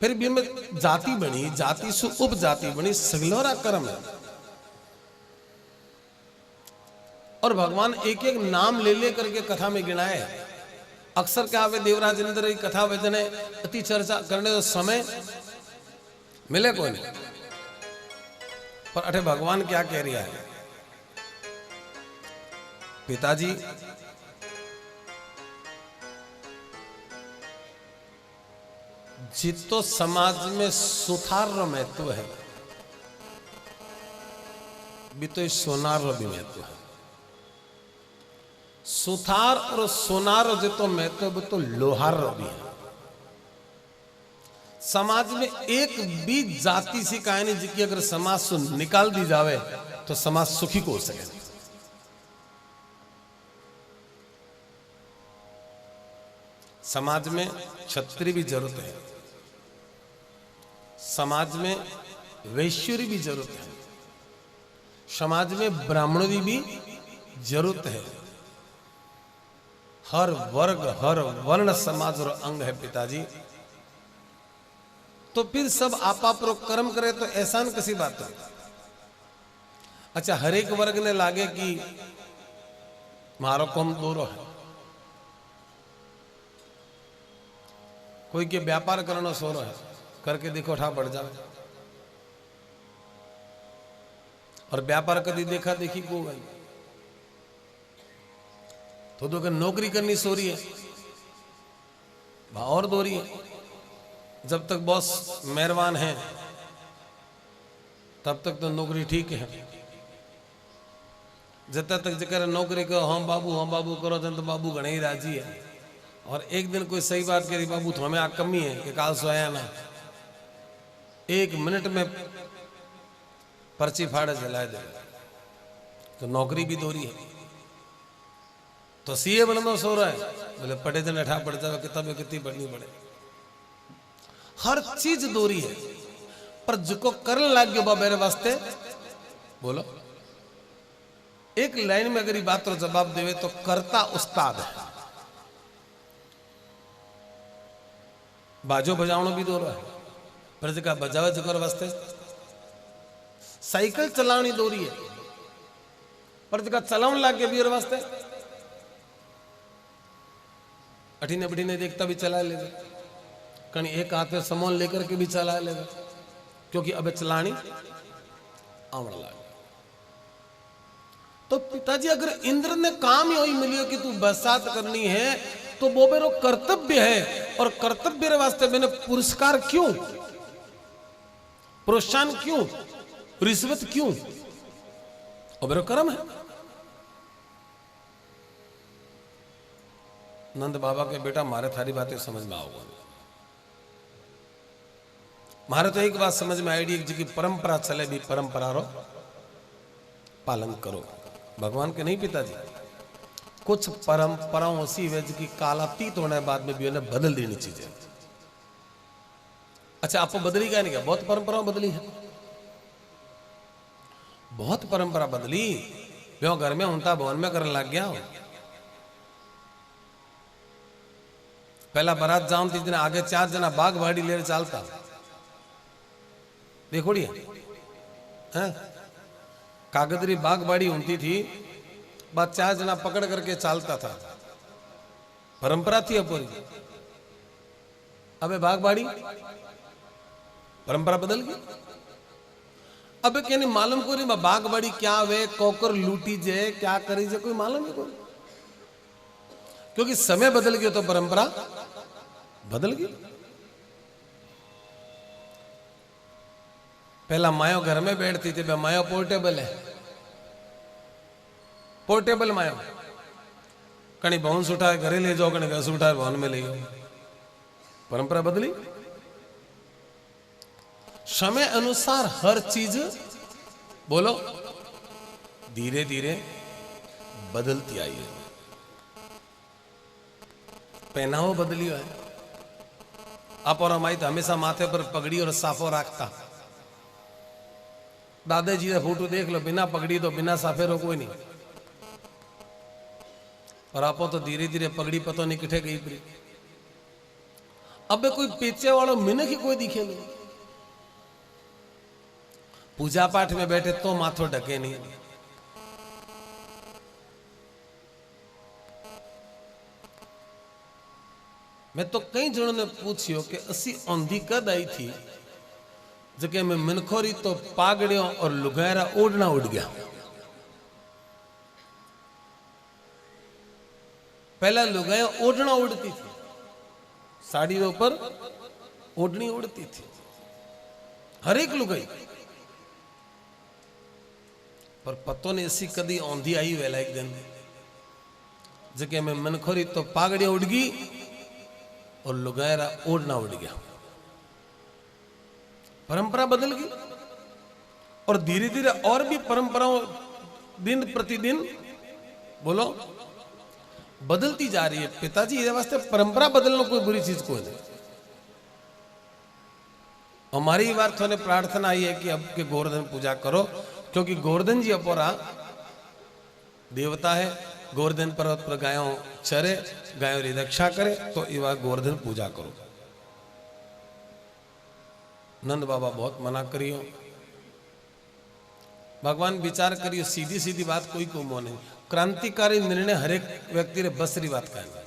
फिर भी में जाति बनी, जाति से उप जाति बनी, सगलोरा कर्म है। और भगवान एक एक नाम ले ले करके कथा में गिनाए। अक्सर क्या वे देवराज इंद्र की कथा वजने अति चर्चा करने तो समय मिले कोई नहीं, पर अठे भगवान क्या कह रहा है? पिताजी, जितो समाज में सुथार रो महत्व है, भी तो सोनार रो भी महत्व है। सुथार और सोनार जितो महत्व तो लोहार रो भी है। समाज में एक भी जाति सी कहानी जिकी अगर समाज से निकाल दी जावे तो समाज सुखी को हो सके। समाज में क्षत्रिय भी जरूरत है, समाज में वैश्य भी जरूरत है, समाज में ब्राह्मण की भी जरूरत है, हर वर्ग हर वर्ण समाज और अंग है पिताजी। तो फिर सब आपरो कर्म करे तो एहसान किसी बात है। अच्छा, हर एक वर्ग ने लागे कि मारो कम दोरो है, कोई के व्यापार करना सोरो है, करके देखो ठा पड़ जाए। और व्यापार कभी देखा देखी को गई तो अगर नौकरी करनी सो रही है और दो रही है। जब तक बॉस मेहरबान है तब तक तो नौकरी ठीक है। जब तक जकर नौकरी करो हम बाबू करो तो बाबू घणे ही राजी है। और एक दिन कोई सही बात करी, बाबू तो हमें आ कमी है कि काल सोया ना, 1 मिनट में पर्ची फाड़े जला दे, तो नौकरी भी दोरी है। तो सीए बनना सो रहा है, बोले पढ़े तो नठा पड़ जाए, किताबें कितनी पढ़नी पड़े। हर चीज दोरी है, पर जिको करने लग गयो मेरे वास्ते बोलो। एक लाइन में अगर ये बात तो जवाब देवे तो करता उस्ताद है। बाजो बजावनो भी दोरा है, पर जगह बजावे जकर वास्ते। साइकिल चलानी दोरी है, पर जगह चलावन लग गया भी वास्ते। अठीने बठीने देखता भी चला लेगा, कहीं एक हाथ में सामान लेकर के भी चला लेगा, क्योंकि अब चलानी आवड़ लग। तो पिताजी अगर इंद्र ने काम ही मिलियो कि तू बरसात करनी है तो वो मेरा कर्तव्य है। और कर्तव्य वास्ते मैंने पुरस्कार क्यों, प्रोत्साहन क्यों, रिश्वत क्यों, और मेरा कर्म है। नंद बाबा के बेटा मारे थारी बातें समझ में आओगे। मारे तो एक बात समझ में आई, जी की परंपरा चले भी परंपरा रो पालन करो। भगवान के नहीं पिताजी, कुछ परंपराओं ऐसी है की कालातीत होने बाद में भी उन्हें बदल देनी चीजें। अच्छा, आपको बदली क्या नहीं, क्या बहुत परंपराओं बदली है, बहुत परंपरा बदली। जो घर में उनता भवन में करने लग गया। पहला बारात जाऊं 3 दिन आगे 4 जना बाग बाड़ी ले चलता, देखो कागदरी बाग बाड़ी होती थी, बाद 4 जना पकड़ करके चालता था, परंपरा थी पूरी। अबे बाग बाड़ी परंपरा बदल गई। अब कहने मालूम को नहीं बाग बाड़ी क्या वे कोकर लूटी जे क्या करी जे कोई मालूम है कोई, क्योंकि समय बदल गया तो परंपरा बदल गई। पहला मायो घर में बैठती थी, मायो पोर्टेबल है, पोर्टेबल मायो, कहीं भवन से उठाए घरे ले जाओ, कहीं घर से उठाए भवन में ले जाओ। परंपरा बदली। समय अनुसार हर चीज बोलो धीरे धीरे बदलती आई है। पहनावा बदली है। आप और हमारी तो हमेशा माथे पर पगड़ी और साफो रखता। दादाजी का फोटो देख लो, बिना पगड़ी तो बिना साफे रो कोई नहीं। और आपो तो धीरे धीरे पगड़ी पतो नहीं किठे गई परी। अब कोई पीछे वालों मिनख ही कोई दिखे नहीं। पूजा पाठ में बैठे तो माथो ढके नहीं। मैं तो कई जनों ने पूछियो कि असी औंधी कद आई थी, जगह में मिनखोरी तो पागड़ियों और लुगायरा ओढ़ना उड़ गया। पहला लुगाया ओढ़ना उड़ती थी, साड़ी के ऊपर ओढ़नी उड़ती थी, हर एक लुगाई। पर पतो ने ऐसी कदी औंधी आई वेला एक दिन, जगह में मिनखोरी तो पागड़ियां उड़ गई और लुगायरा ओढ़ना उड़ गया। परंपरा बदल गई। और धीरे धीरे और भी परंपराओं दिन प्रतिदिन बोलो बदलती जा रही है। पिताजी ये वास्ते परंपरा बदलना कोई बुरी चीज को नहीं। हमारी बार थोड़े प्रार्थना आई है कि अब के गोवर्धन पूजा करो, क्योंकि गोवर्धन जी अपोरा देवता है गोवर्धन पर्वत पर गायों चरे, गायों री रक्षा करे तो एवा गोवर्धन पूजा करो। नंद बाबा बहुत मना करियो। भगवान विचार करियो, सीधी सीधी बात कोई को मोह नहीं, क्रांतिकारी निर्णय हर एक व्यक्ति रे बस री बात कहना।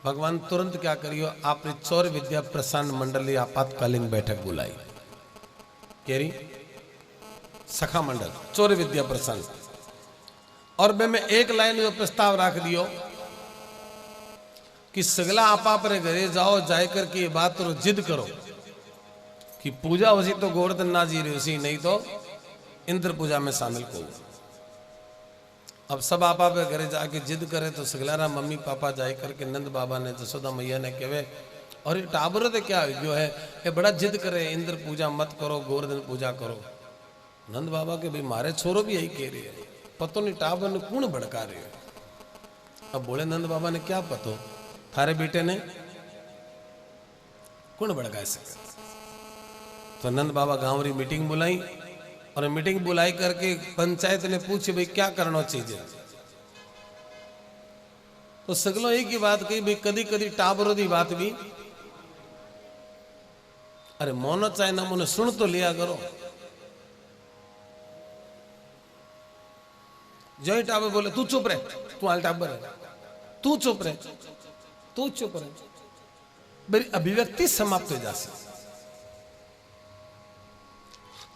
भगवान तुरंत क्या करियो, आपने चौर विद्या प्रसारण मंडली आपातकालीन बैठक बुलाई। केरी सखा मंडल चौर विद्या प्रसारण, और मैं एक लाइन में प्रस्ताव रख दियो कि सगला आपा पर घरे जाओ, जाए करके ये बात और जिद करो कि पूजा उसी तो गोवर्धन ना जी रही उसी, नहीं तो इंद्र पूजा में शामिल को। अब सब आपा पे घरे जाके जिद करे तो सगलारा मम्मी पापा जाए करके नंद बाबा ने जसोदा मैया ने कहे, और ये टाबर तो क्या जो है ये बड़ा जिद करे इंद्र पूजा मत करो, गोवर्धन पूजा करो। नंद बाबा के भाई मारे छोरो भी यही कह रही है, पतो नहीं टाबर ने कौन भड़का रहे है। अब बोले नंद बाबा ने क्या पतो, थारे बेटे ने कौन भड़का सके। तो नंद बाबा गांव री मीटिंग बुलाई, और मीटिंग बुलाई करके पंचायत ने पूछे भाई क्या करना चाहिए। तो सगलों एक ही बात कही, भाई कदी कदी टाबरों की बात भी, अरे मोनो चाहे ना मोनो सुन तो लिया करो। जो ही टाबर बोले तू चुप रहे, तू हाल टाबर है, तू चुप रहे, तू चुप रहे, मेरी अभिव्यक्ति समाप्त हो जाती।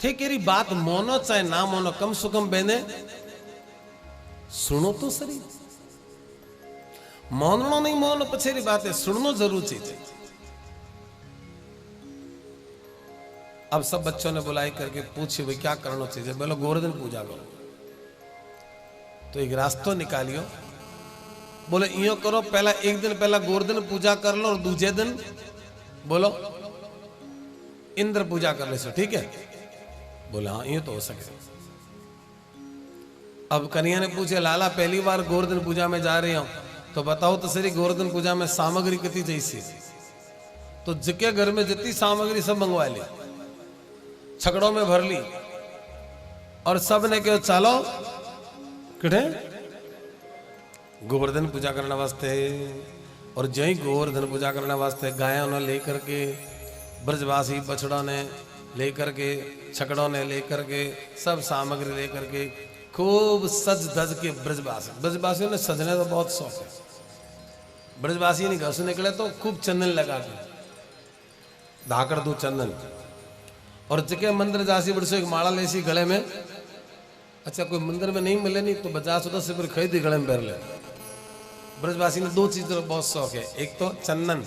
ठीक है, बात मोनो चाहे ना मोनो, कम से कम बहने सुनो तो सही। मोनो नहीं मोनो पछेरी बात है, सुननो जरूर चाहिए। अब सब बच्चों ने बुलाई करके पूछे भाई क्या करना चाहिए। बोलो गोवर्धन पूजा करो। तो एक रास्ता निकालियो, बोले यो करो, पहला एक दिन पहला गोवर्धन पूजा कर लो और दूसरे दिन बोलो इंद्र पूजा कर ले सो, ठीक है। बोला हाँ ये तो हो सके। अब कन्हैया ने पूछे लाला पहली बार गोवर्धन पूजा में जा रही हूं, तो बताओ तो सही गोवर्धन पूजा में सामग्री कितनी जैसी। तो जिके घर में जितनी सामग्री सब मंगवा ली, छकड़ों में भर ली, और सब ने क्यों चालो किठे गोवर्धन पूजा करने वास्ते। और जय गोवर्धन पूजा करने वास्ते गायों ने लेकर के, ब्रजवासी बछड़ों ने लेकर के, छकड़ों ने लेकर के, सब सामग्री लेकर के खूब सज धज के ब्रजवासियों ने सजने तो बहुत शौक है। ब्रजवासी नहीं घर से निकले तो खूब चंदन लगा के धाकड़ दो चंदन, और जगह मंदिर जासी बड़सो एक माला ले सी गले में। अच्छा कोई मंदिर में नहीं मिले नहीं तो 50-10 रुपये खरीदी गले में पहन ले। ब्रजवासी ने दो चीजों का बहुत शौक है, एक तो चंदन,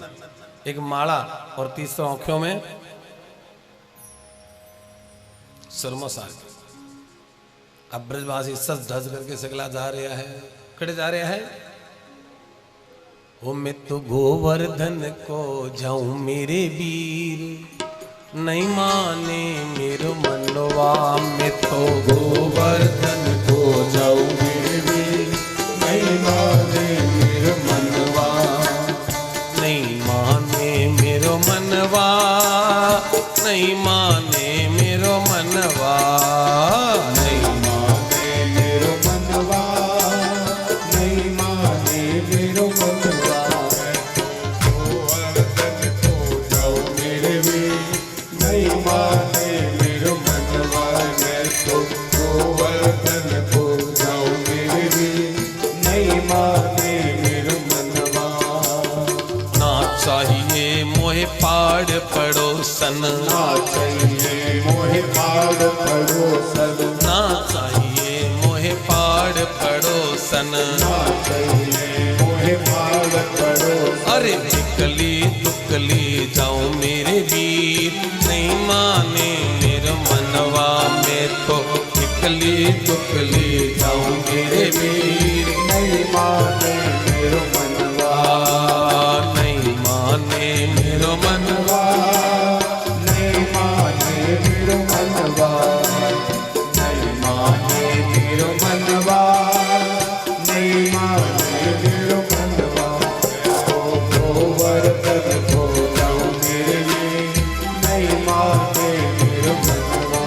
एक माला, और तीसरा आंखों में सुरमा साग। अब ब्रजवासी सज धज करके सगला जा रहा है, कड़े जा रहा है। ओ मैं तो गोवर्धन को जाऊं मेरे वीर, नहीं माने मेरो मनवा। मैं तो गोवर्धन को जाऊं मेरे वीर, नहीं माने मेरो मनवा, नहीं माने मेरो मनवा, नहीं माने मेरो मनवा, नहीं माने मेरो मनवा, नहीं माने मेरो मनवा। गोवर्धन को जाऊं मेरे वीर, नहीं माने मेरो मनवा। मैं तो गोवर्धन को जाऊं मेरे वीर, नहीं माने मेरो मनवा। ना चाहिए मोहे पाड़ पड़ोसन, ना चाहिए मोहे पाड़ पड़ोसन, ना चाहिए मोहे पाड़ पड़ोसन। ना चाहिए मोहे पाड़ पड़ोसन। अरे निकली दुकली जाऊं मेरे वीर, नहीं माने मेरा मनवा। मैं तो निकली दुकली जाऊं मेरे वीर, नहीं माने मेरो मनवा, नहीं माने मेरो मनवा। नहीं माने मेरो मनवा, नहीं माने मेरो मनवा, नहीं माने मेरो मनवा। गोवर्धन को जाऊं मेरे वीर, नहीं माने मेरो मनवा।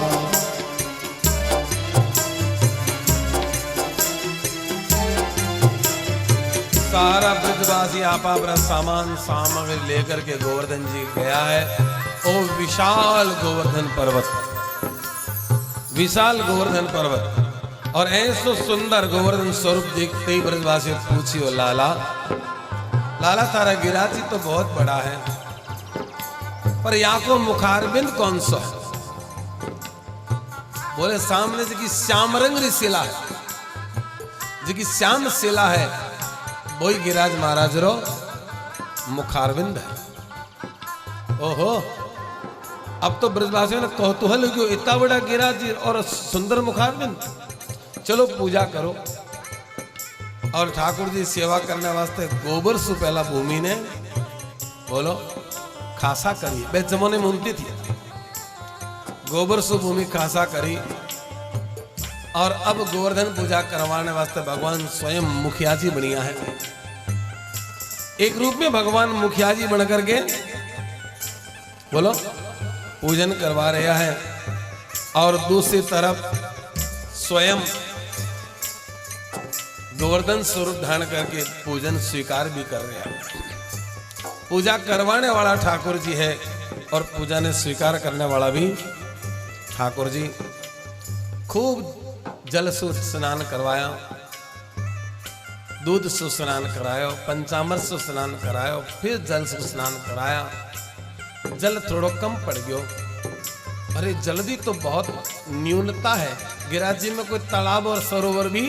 सारा ब्रजवासी आपा अपना सामान सामग्री लेकर के गोवर्धन जी गया है। ओ विशाल गोवर्धन पर्वत, विशाल गोवर्धन पर्वत, और ऐसो सुंदर गोवर्धन स्वरूप देखते ही ब्रजवासी पूछियो लाला, लाला तारा गिराजी तो बहुत बड़ा है, पर यहाँ को मुखारबिंद कौन सा है? बोले सामने जी की श्यामरंग शिला है, जी की श्याम शिला है, वही गिरिराज महाराज रो मुखारविंद है। ओहो, अब तो ब्रजवासियों ने कौतूहल क्यों, इतना बड़ा गिरिराज जी और सुंदर मुखारविंद, चलो पूजा करो। और ठाकुर जी सेवा करने वास्ते गोबर सु पहला भूमि ने बोलो खासा करी, बे जमाने में उनती थी, गोबर सु भूमि खासा करी। और अब गोवर्धन पूजा करवाने वास्ते भगवान स्वयं मुखिया जी बनिया है। एक रूप में भगवान मुखिया जी बन करके बोलो पूजन करवा रहा है, और दूसरी तरफ स्वयं गोवर्धन स्वरूप धारण करके पूजन स्वीकार भी कर रहे हैं। पूजा करवाने वाला ठाकुर जी है और पूजा ने स्वीकार करने वाला भी ठाकुर जी। खूब जल से स्नान करवाया, दूध से स्नान करायो, पंचामृत से स्नान करायो, फिर जल से स्नान कराया। जल थोड़ा कम पड़ गयो, अरे जल्दी तो बहुत न्यूनता है, गिरिराज जी में कोई तालाब और सरोवर भी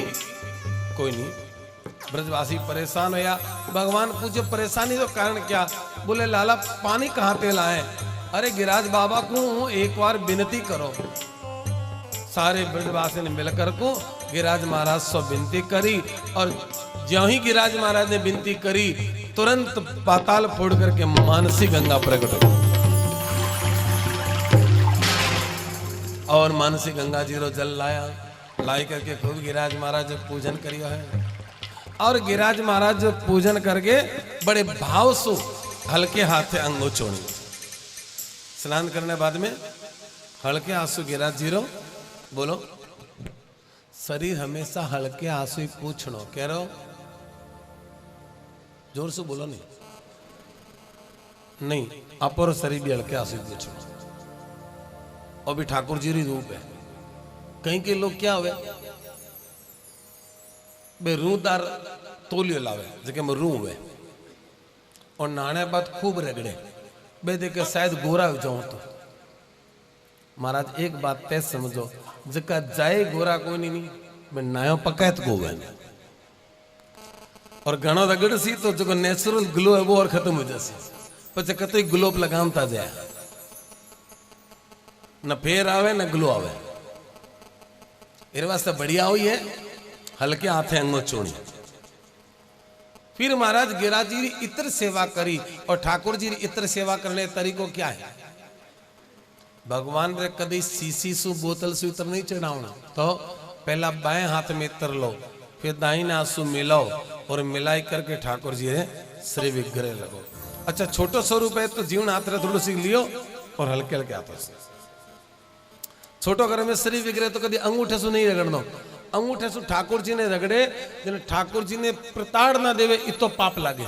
कोई नहीं। ब्रजवासी परेशान हो, या भगवान पूछे परेशानी तो कारण क्या? बोले लाला पानी कहाँ पे लाए? अरे गिरिराज बाबा को एक बार विनती करो। सारे ब्रजवासी ने मिलकर को गिरिराज महाराज से विनती करी, और ज्यों ही गिरिराज महाराज ने विनती करी तुरंत पाताल फोड़ करके मानसी गंगा प्रकट हो, और मानसी गंगा जी रो जल लाया, लाई करके खूब गिरिराज महाराज पूजन करियो है। और गिरिराज महाराज पूजन करके बड़े भाव से हल्के हाथे अंगो छोड़ी, स्नान करने बाद में हल्के आंसू गिरिराज जी रो बोलो, शरीर हमेशा हल्के आंसू ही पूछनो, कह रहे हो जोर से बोलो, नहीं अपर शरीर भी हल्के आंसू पूछो। और भी ठाकुर जी री रूप है। कहीं के लोग क्या हुए बे रूदार तोलियो लावे जेके में रू हुए, और नाने बाद खूब रगड़े बे देखे शायद गोरा हो जाऊं तो। महाराज एक बात तय समझो, जका जाए गोरा कोई नहीं मैं नायो पकायत को हुए, और घणो रगड़ सी तो जो नेचुरल ग्लो है वो और खत्म हो जासी, पचे कतई ग्लोब लगामता जाए, न फेर आवे न ग्लो आवे। इस वास्ते बढ़िया हुई है हल्के हाथे अंगो चोड़ी। फिर महाराज गिरिराज जी इतर सेवा करी, और ठाकुर जी इतर सेवा करने तरीको क्या है? भगवान रे कदी सीसी सु बोतल सु इतर नहीं चढ़ावना, तो पहला बाएं हाथ में इतर लो, फिर दाहिने हाथ सु मिलाओ, और मिलाई करके ठाकुर जी रे श्री विग्रह लगो। अच्छा छोटो स्वरूप है तो जीवन हाथ रे थोड़ा सी लियो, और हल्के हल्के हाथों से छोटो घर में श्री विग्रह तो कभी अंगूठे सु नहीं रगड़ दो, अंगूठे सु ठाकुर जी ने रगड़े, जिन्हें ठाकुर जी ने प्रताड़ ना देवे इतो पाप लागे।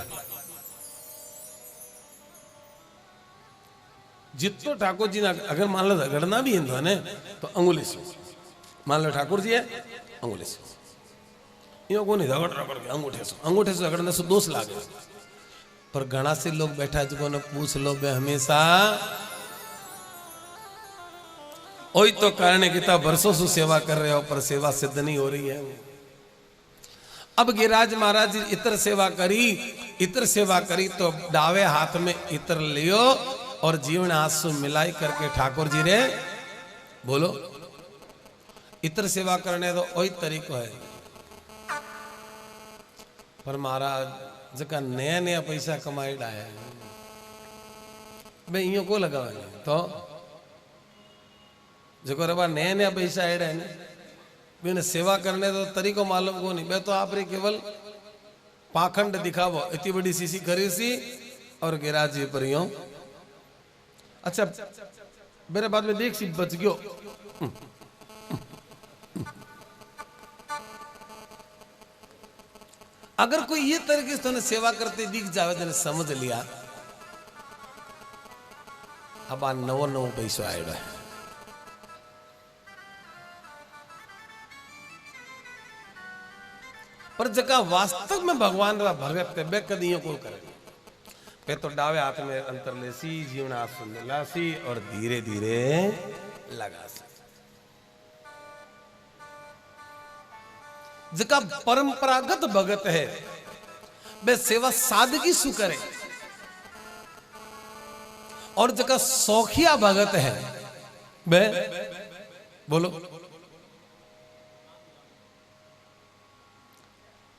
जितो ठाकुर जी ने अगर मान लो रगड़ना भी है ने तो अंगुली से, मान लो ठाकुर जी है अंगुली से, यो को नहीं रगड़ रगड़ के अंगूठे से रगड़ने से दोष लागे। पर घना से लोग बैठा जो ने पूछ लो बे हमेशा ओई तो कारण कितना वर्षों से सेवा कर रहे हो, पर सेवा सिद्ध नहीं हो रही है। अब गिरिराज महाराज जी इतर सेवा करी तो दावे हाथ में इतर लियो, और जीवन हाथ से मिलाई करके ठाकुर जी रे बोलो इतर सेवा करने तो वही तरीको है। पर महाराज जका नया नया पैसा कमाईडा है भाई इं को लगावे तो जो रबा नया नया पैसा एड़ा है ने सेवा करने तो तरीको मालूम को नहीं, मैं तो आप रे केवल पाखंड दिखावो, इतनी बड़ी सीसी खरीद सी और गिरिराज जी पर यूं। अच्छा मेरे बाद में देख सी बच गयो, अगर कोई ये तरीके से तने सेवा करते दिख जावे तने समझ लिया अब आ नवो नवो पैसो आयो है। पर जका वास्तव में भगवान रा भगत ते बे कदी को करे पे तो डावे हाथ में अंतर लेसी जीवना सुन लासी और धीरे धीरे लगासी। जका परंपरागत भगत है वे सेवा सादगी सु करे और जका सौखिया भगत है वे बोलो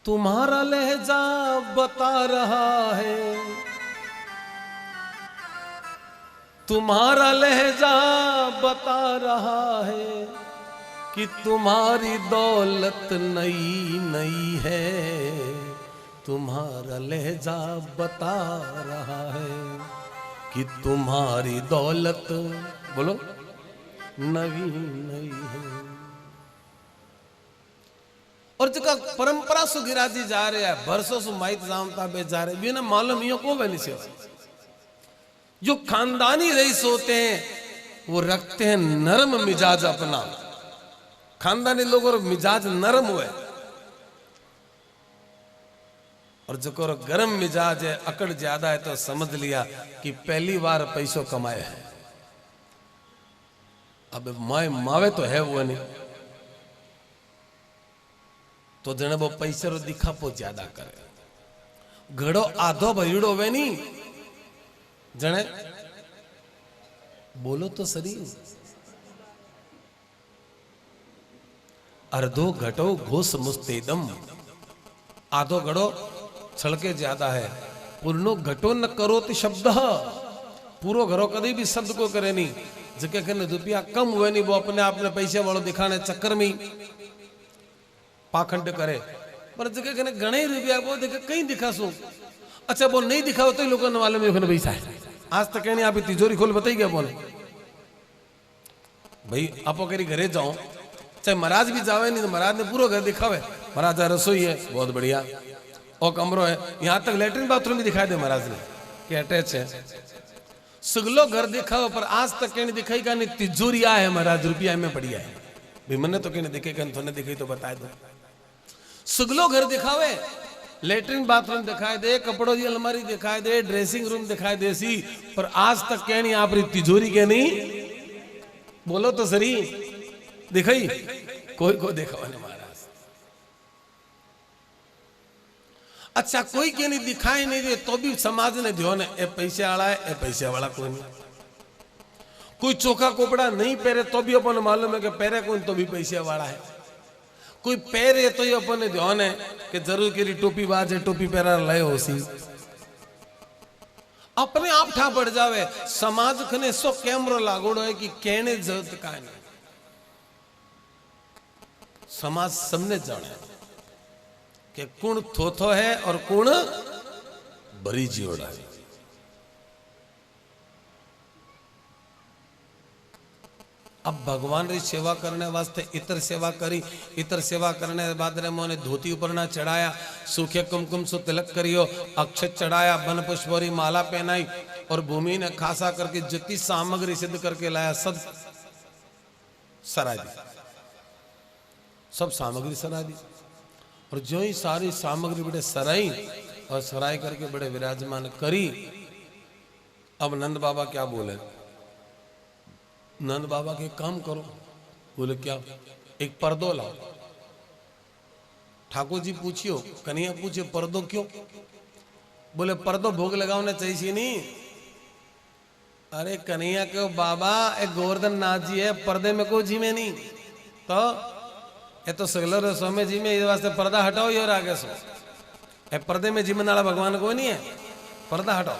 तुम्हारा लहजा बता रहा है, तुम्हारा लहजा बता रहा है कि तुम्हारी दौलत नई नई है, तुम्हारा लहजा बता रहा है कि तुम्हारी दौलत बोलो नई नई है। और जका परंपरा सु गिराजी जा रहे हैं बरसों सु माइट जामता बे जा रहे बिना मालूम यो को बनी से जो खानदानी रईस होते हैं वो रखते हैं नरम मिजाज अपना, खानदानी लोगों का मिजाज नरम हुए और जो को गरम मिजाज है अकड़ ज्यादा है तो समझ लिया कि पहली बार पैसों कमाए है। अब माए मावे तो है वो नहीं तो जने वो पैसे रो दिखापो ज्यादा करे, घड़ो आधो भरीड़ो वे नहीं जने बोलो तो सरी अर्धो घटो घोष मुस्तेदम, आधो घड़ो छलके ज्यादा है, पूर्णो घटो न करो तो शब्द, पूरो घरो कभी भी शब्द को करे नहीं, जगह के रुपया कम हुए नहीं वो अपने आप में पैसे वालों दिखाने चक्कर में पाखंड करे, पर जगह के घने रुपया वो देखे कहीं दिखा सू अच्छा वो नहीं दिखाओ तो लोगों ने मालूम है पैसा है। आज तक कहने आप तिजोरी खोल बताई गया बोले भाई आप कहीं घरे जाओ चाहे महाराज भी जावे नहीं तो महाराज ने पूरा घर दिखावे, महाराज रसोई है बहुत बढ़िया और कमरो है, यहाँ तक लेटरिन बाथरूम भी दिखाई दे महाराज ने कि अटैच है, सुगलो घर दिखाओ पर आज तक कहने दिखाई का नहीं तिजोरी है महाराज रुपया में बढ़िया है भाई मैंने तो कहने दिखेगा थोड़े दिखाई तो बता दो। सुगलो घर दिखावे लेटरिन बाथरूम दिखाई दे, कपड़ों की अलमारी दिखाई दे, ड्रेसिंग रूम दिखाई दे सी, पर आज तक कहनी आप तिजोरी के नहीं बोलो तो सही दिखाई कोई को देखा नहीं महाराज। अच्छा कोई के नहीं दिखाई नहीं दे तो भी समाज ने ध्यो ने ए पैसे वाला है ए पैसे वाला कोई नहीं, कोई चोखा कोपड़ा नहीं पहरे तो भी अपन मालूम है कि पहरे कोई तो भी पैसे वाला है, कोई पहरे तो ये अपन ध्यान है कि जरूर के लिए टोपी बाज है टोपी पहरा लय हो सी, अपने आप ठा पड़ जावे समाज खने सो कैमरो लागोड़ो है कि कहने जरूरत का नहीं, समाज सबने जाने कि कौन थोथो है और कौन बरी जियोड़ा है। अब भगवान री सेवा करने वास्ते इतर सेवा करी, इतर सेवा करने के बाद मोने धोती ऊपर ना चढ़ाया, सूखे कुमकुम सु तिलक करियो, अक्षत चढ़ाया, बन पुष्परी माला पहनाई और भूमि ने खासा करके जितनी सामग्री सिद्ध करके लाया सब सरा दी, सब सामग्री सरा दी और जो ही सारी सामग्री बड़े सराई और सराई करके बड़े विराजमान करी। अब नंद बाबा क्या बोले, नंद बाबा के काम करो, बोले क्या, एक पर्दो लाओ। ठाकुर जी पूछियो, कन्हैया पूछे पर्दो क्यों, बोले पर्दो भोग लगाने चाहिए नहीं। अरे कन्हैया के बाबा एक गोवर्धन नाथ जी है, पर्दे में कोई जीमे नहीं, तो ये तो सगलर स्वामी जी में इस वास्ते पर्दा हटाओ ये और आगे सो ए पर्दे में जीवन वाला भगवान कोई नहीं है, पर्दा हटाओ।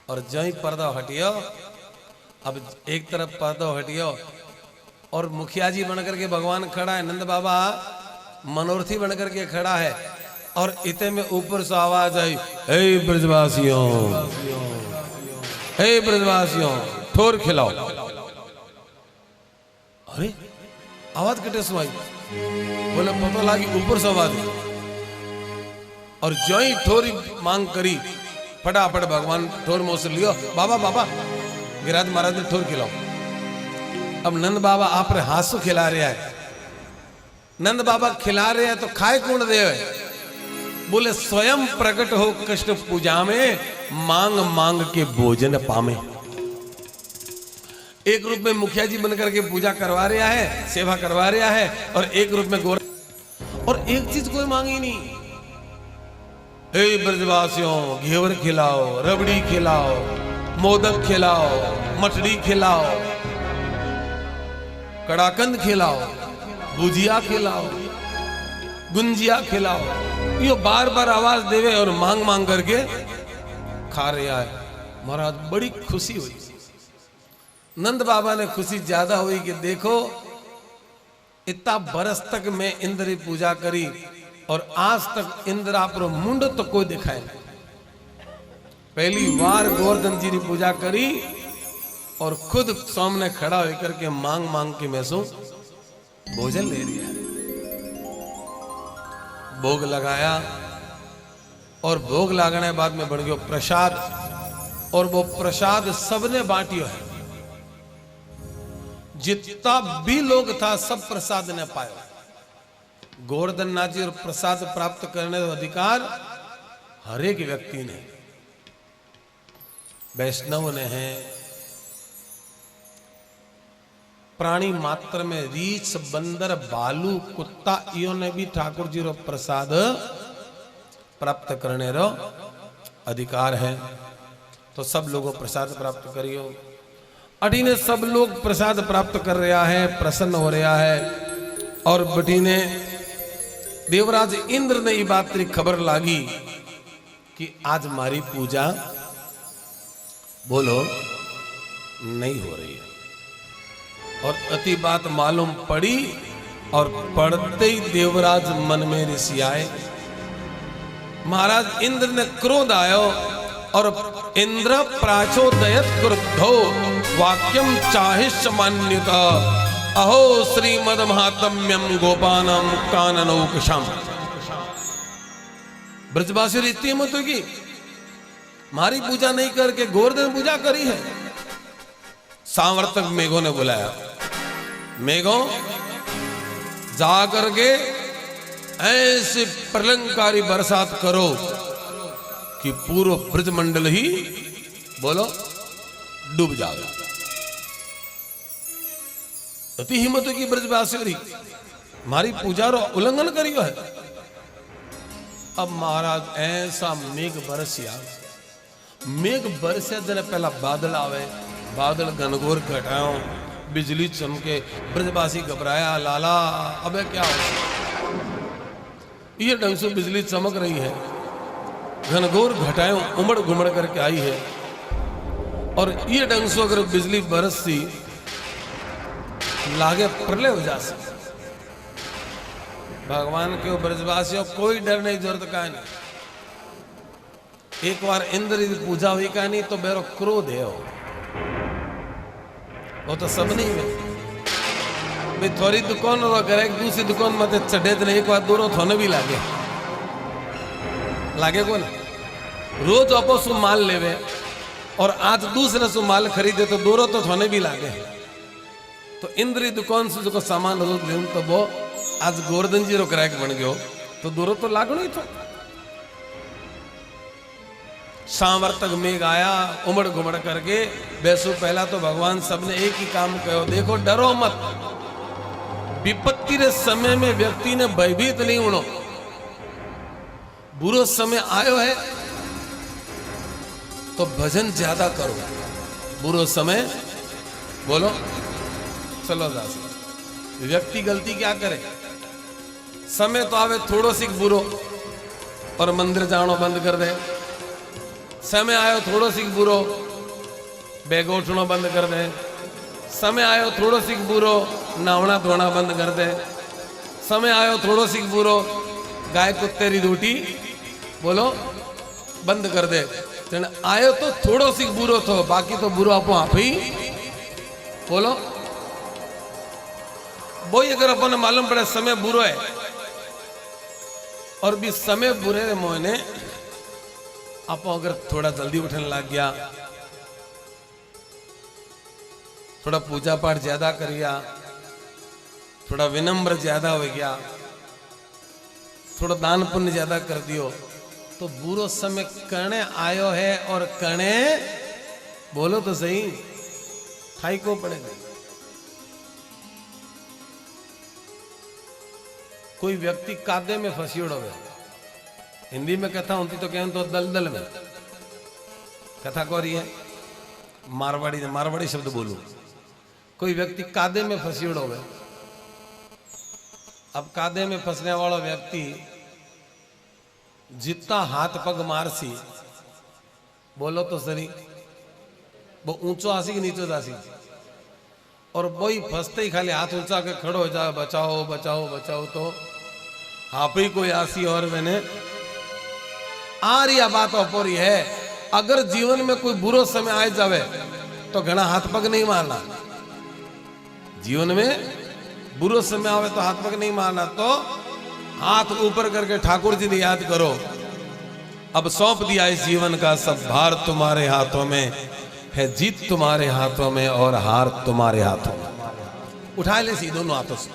और जो ही पर्दा हटियो, अब एक तरफ पर्दा हटियो और मुखिया जी बनकर के भगवान खड़ा है, नंद बाबा मनोरथी बनकर के खड़ा है और इतने में ऊपर से आवाज आई, हे ब्रजवासियों, हे ब्रजवासियों ठोर खिलाओ। अरे आवाज कटे सुनाई, बोले पता लगी ऊपर से आवाज, और जो ही ठोरी मांग करी फटाफट भगवान ठोर मोस लियो। बाबा बाबा गिरिराज महाराज ने ठोर खिलाओ। अब नंद बाबा आप रे हासु खिला रहा है। नंद बाबा खिला रहे हैं तो खाए कौन दे? बोले स्वयं प्रकट हो कृष्ण पूजा में, मांग मांग के भोजन पामे। एक रूप में मुखिया जी बनकर के पूजा करवा रहा है, सेवा करवा रहा है, और एक रूप में गोर। और एक चीज कोई मांगी नहीं। हे ब्रजवासियों, घेवर खिलाओ, रबड़ी खिलाओ, मोदक खिलाओ, मठड़ी खिलाओ, कड़ाकंद खिलाओ, भुजिया खिलाओ, गुंजिया खिलाओ। यो बार बार आवाज देवे और मांग मांग करके खा रहा है। महाराज बड़ी खुशी हुई। नंद बाबा ने खुशी ज्यादा हुई कि देखो इतना बरस तक मैं इंद्र की पूजा करी और आज तक इंद्र आप मुंड तो कोई दिखाए नहीं। पहली बार गोवर्धन जी की पूजा करी और खुद सामने खड़ा होकर के मांग मांग के मैं सो भोजन ले रहा है। भोग लगाया और भोग लगाने के बाद में बढ़ गया प्रसाद, और वो प्रसाद सबने बांटियो है। जितना भी लोग था सब प्रसाद ने पाया। गोवर्धन नाथ जी और प्रसाद प्राप्त करने का अधिकार हर एक व्यक्ति ने, वैष्णव ने है, प्राणी मात्र में रीछ, बंदर, भालू, कुत्ता, इो ने भी ठाकुर जी रो प्रसाद प्राप्त करने रो अधिकार है। तो सब लोगों प्रसाद प्राप्त करियो। अटी ने सब लोग प्रसाद प्राप्त कर रहा है, प्रसन्न हो रहा है। और बटी ने देवराज इंद्र ने ये बात की खबर लागी कि आज मारी पूजा बोलो नहीं हो रही है। और अति बात मालूम पड़ी और पढ़ते ही देवराज मन में ऋषि आए। महाराज इंद्र ने क्रोध आयो और इंद्र प्राचोदयत क्रुद्धो वाक्यम चाहिष्य मान्युत अहो श्रीमद महात्म्यम गोपानम काननौकशम। ब्रजवासी रीति मत होगी, मारी पूजा नहीं करके गोवर्धन पूजा करी है। सांवर्तक मेघों ने बुलाया, मेघों जा करके ऐसे प्रलंकारी बरसात करो कि पूर्व ब्रजमंडल ही बोलो डूब जाओ। अति हिम्मत की ब्रजवासी मारी पूजा रो उल्लंघन करियो है। अब महाराज ऐसा मेघ बरसिया, मेघ बरसिया जने पहला बादल आवे, बादल घनघोर घटाओ, बिजली चमके, ब्रजवासी घबराया, लाला अबे क्या हो? ये ढंग से बिजली चमक रही है, घनघोर घटाओ उमड़ घुमड़ करके आई है, और ये ढंग से अगर बिजली बरसती लागे प्रलय हो जाती। भगवान के ब्रजवासियों कोई डर नहीं, जरूरत का नहीं। एक बार इंद्र की पूजा हुई का नहीं तो मेरा क्रोध है वो तो सब नहीं है भाई। थोड़ी दुकान और अगर एक दूसरी दुकान मत चढ़े तो एक बार दूर थोने भी लागे लागे को ना। रोज अपो सु माल लेवे और आज दूसरे सु माल खरीदे तो दूर तो थोने भी लागे। तो इंद्र की दुकान से जो सामान रोज ले तो वो आज गोवर्धन जी रो ग्राहक बन गयो तो दूर तो लागणो ही तो। सांवर्तक मेघ आया उमड़ घुमड़ करके बैसु। पहला तो भगवान सबने एक ही काम कहो, देखो डरो मत। विपत्ति रे समय में व्यक्ति ने भयभीत नहीं होना। बुरो समय आयो है तो भजन ज्यादा करो। बुरो समय बोलो चलो दास। व्यक्ति गलती क्या करे, समय तो आवे थोड़ो सी बुरो और मंदिर जानो बंद कर दे। समय आयो थोड़ो सी बुरो बैग उठना बंद कर दे। समय आयो थोड़ो सी बुरो नहावना धोना बंद कर दे। समय आयो थोड़ो सी बुरो गाय कुत्ते री रोटी बोलो बंद कर दे। आयो तो थोड़ो सी बुरो थो, बाकी तो बुरो आपो आप ही बोलो। वो अगर अपन मालूम पड़े समय बुरो है और भी समय बुरे मोने आप अगर थोड़ा जल्दी उठने लग गया, थोड़ा पूजा पाठ ज्यादा कर गया, थोड़ा विनम्र ज्यादा हो गया, थोड़ा दान पुण्य ज्यादा कर दियो, तो बुरो समय करने आयो है और करने बोलो तो सही ठाई को पड़ेगा। कोई व्यक्ति कादे में फंसियोड़ो है, हिंदी में कथा होती तो कहते तो दलदल में कथा को रही है, मारवाड़ी शब्द बोलूं। कोई व्यक्ति कादे में फंसियोड़ो है। अब कादे में फंसने वाला व्यक्ति जितना हाथ पग मारसी बोलो तो सही, वो ऊंचो आसी कि नीचो आसी, और वही फंसते ही खाली हाथ ऊंचा के खड़ो हो जाए बचाओ बचाओ बचाओ, तो आप ही कोई आसी और मैंने आ रही बात अपोरी है। अगर जीवन में कोई बुरो समय आ जावे तो घना हाथ पग नहीं मारना। जीवन में बुरो समय आवे तो हाथ पग नहीं मारना, तो हाथ ऊपर करके ठाकुर जी ने याद करो, अब सौंप दिया इस जीवन का सब भार तुम्हारे हाथों में है, जीत तुम्हारे हाथों में और हार तुम्हारे हाथों में। उठा ले सी दोनों हाथों से,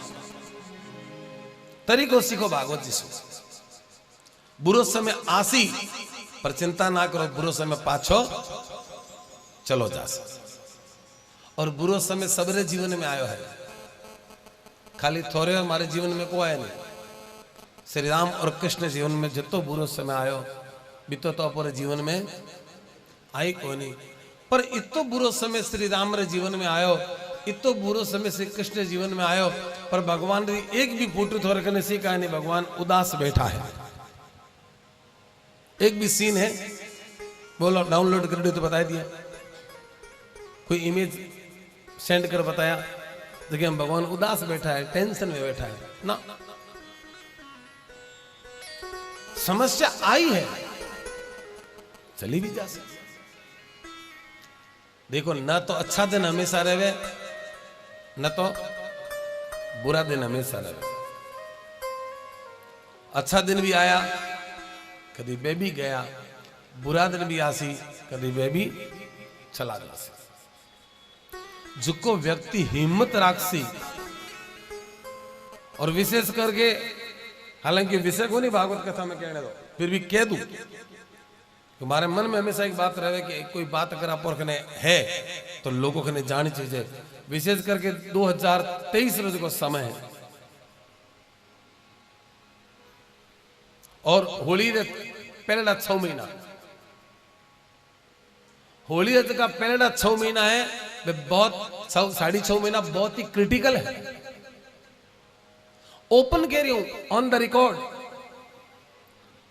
तरीको सीखो भागवत जी से। बुरो समय आसी पर चिंता ना करो, बुरो समय पाछो चलो जा। और बुरो समय सबरे जीवन में आयो है, खाली थोड़े हमारे जीवन में को आया नहीं। श्री राम और कृष्ण जीवन में जितो बुरो समय आयो बीतो तो पूरे जीवन में आई को नहीं, पर इतो बुरो समय श्री राम रे जीवन में आयो, इतो बुरो समय श्री कृष्ण जीवन में आयो, पर भगवान री एक भी फोटो थोड़े करने सीखा नहीं, भगवान उदास बैठा है। एक भी सीन है बोलो डाउनलोड कर दो तो बता दिया, कोई इमेज सेंड कर बताया, देखिए हम भगवान उदास बैठा है, टेंशन में बैठा है ना। समस्या आई है, चली भी जा सकती। देखो न तो अच्छा दिन हमेशा रहे, न तो बुरा दिन हमेशा रहे। अच्छा दिन भी आया कभी वे भी गया, बुरा दिन भी आसी कभी वे भी चला जासी। जिको व्यक्ति हिम्मत राखसी, और विशेष करके हालांकि विषय को नहीं भागवत कथा में कहने दो, फिर भी कह दूं, तुम्हारे मन में हमेशा एक बात रहे कि कोई बात अगर आप और है तो लोगों को जानी चाहिए। विशेष करके 2023 रोज को समय है और होली पहला 6 महीना, होली का पहला 6 महीना है, वे बहुत 6.5 महीना बहुत ही क्रिटिकल है। ओपन कह रही हूं ऑन द रिकॉर्ड,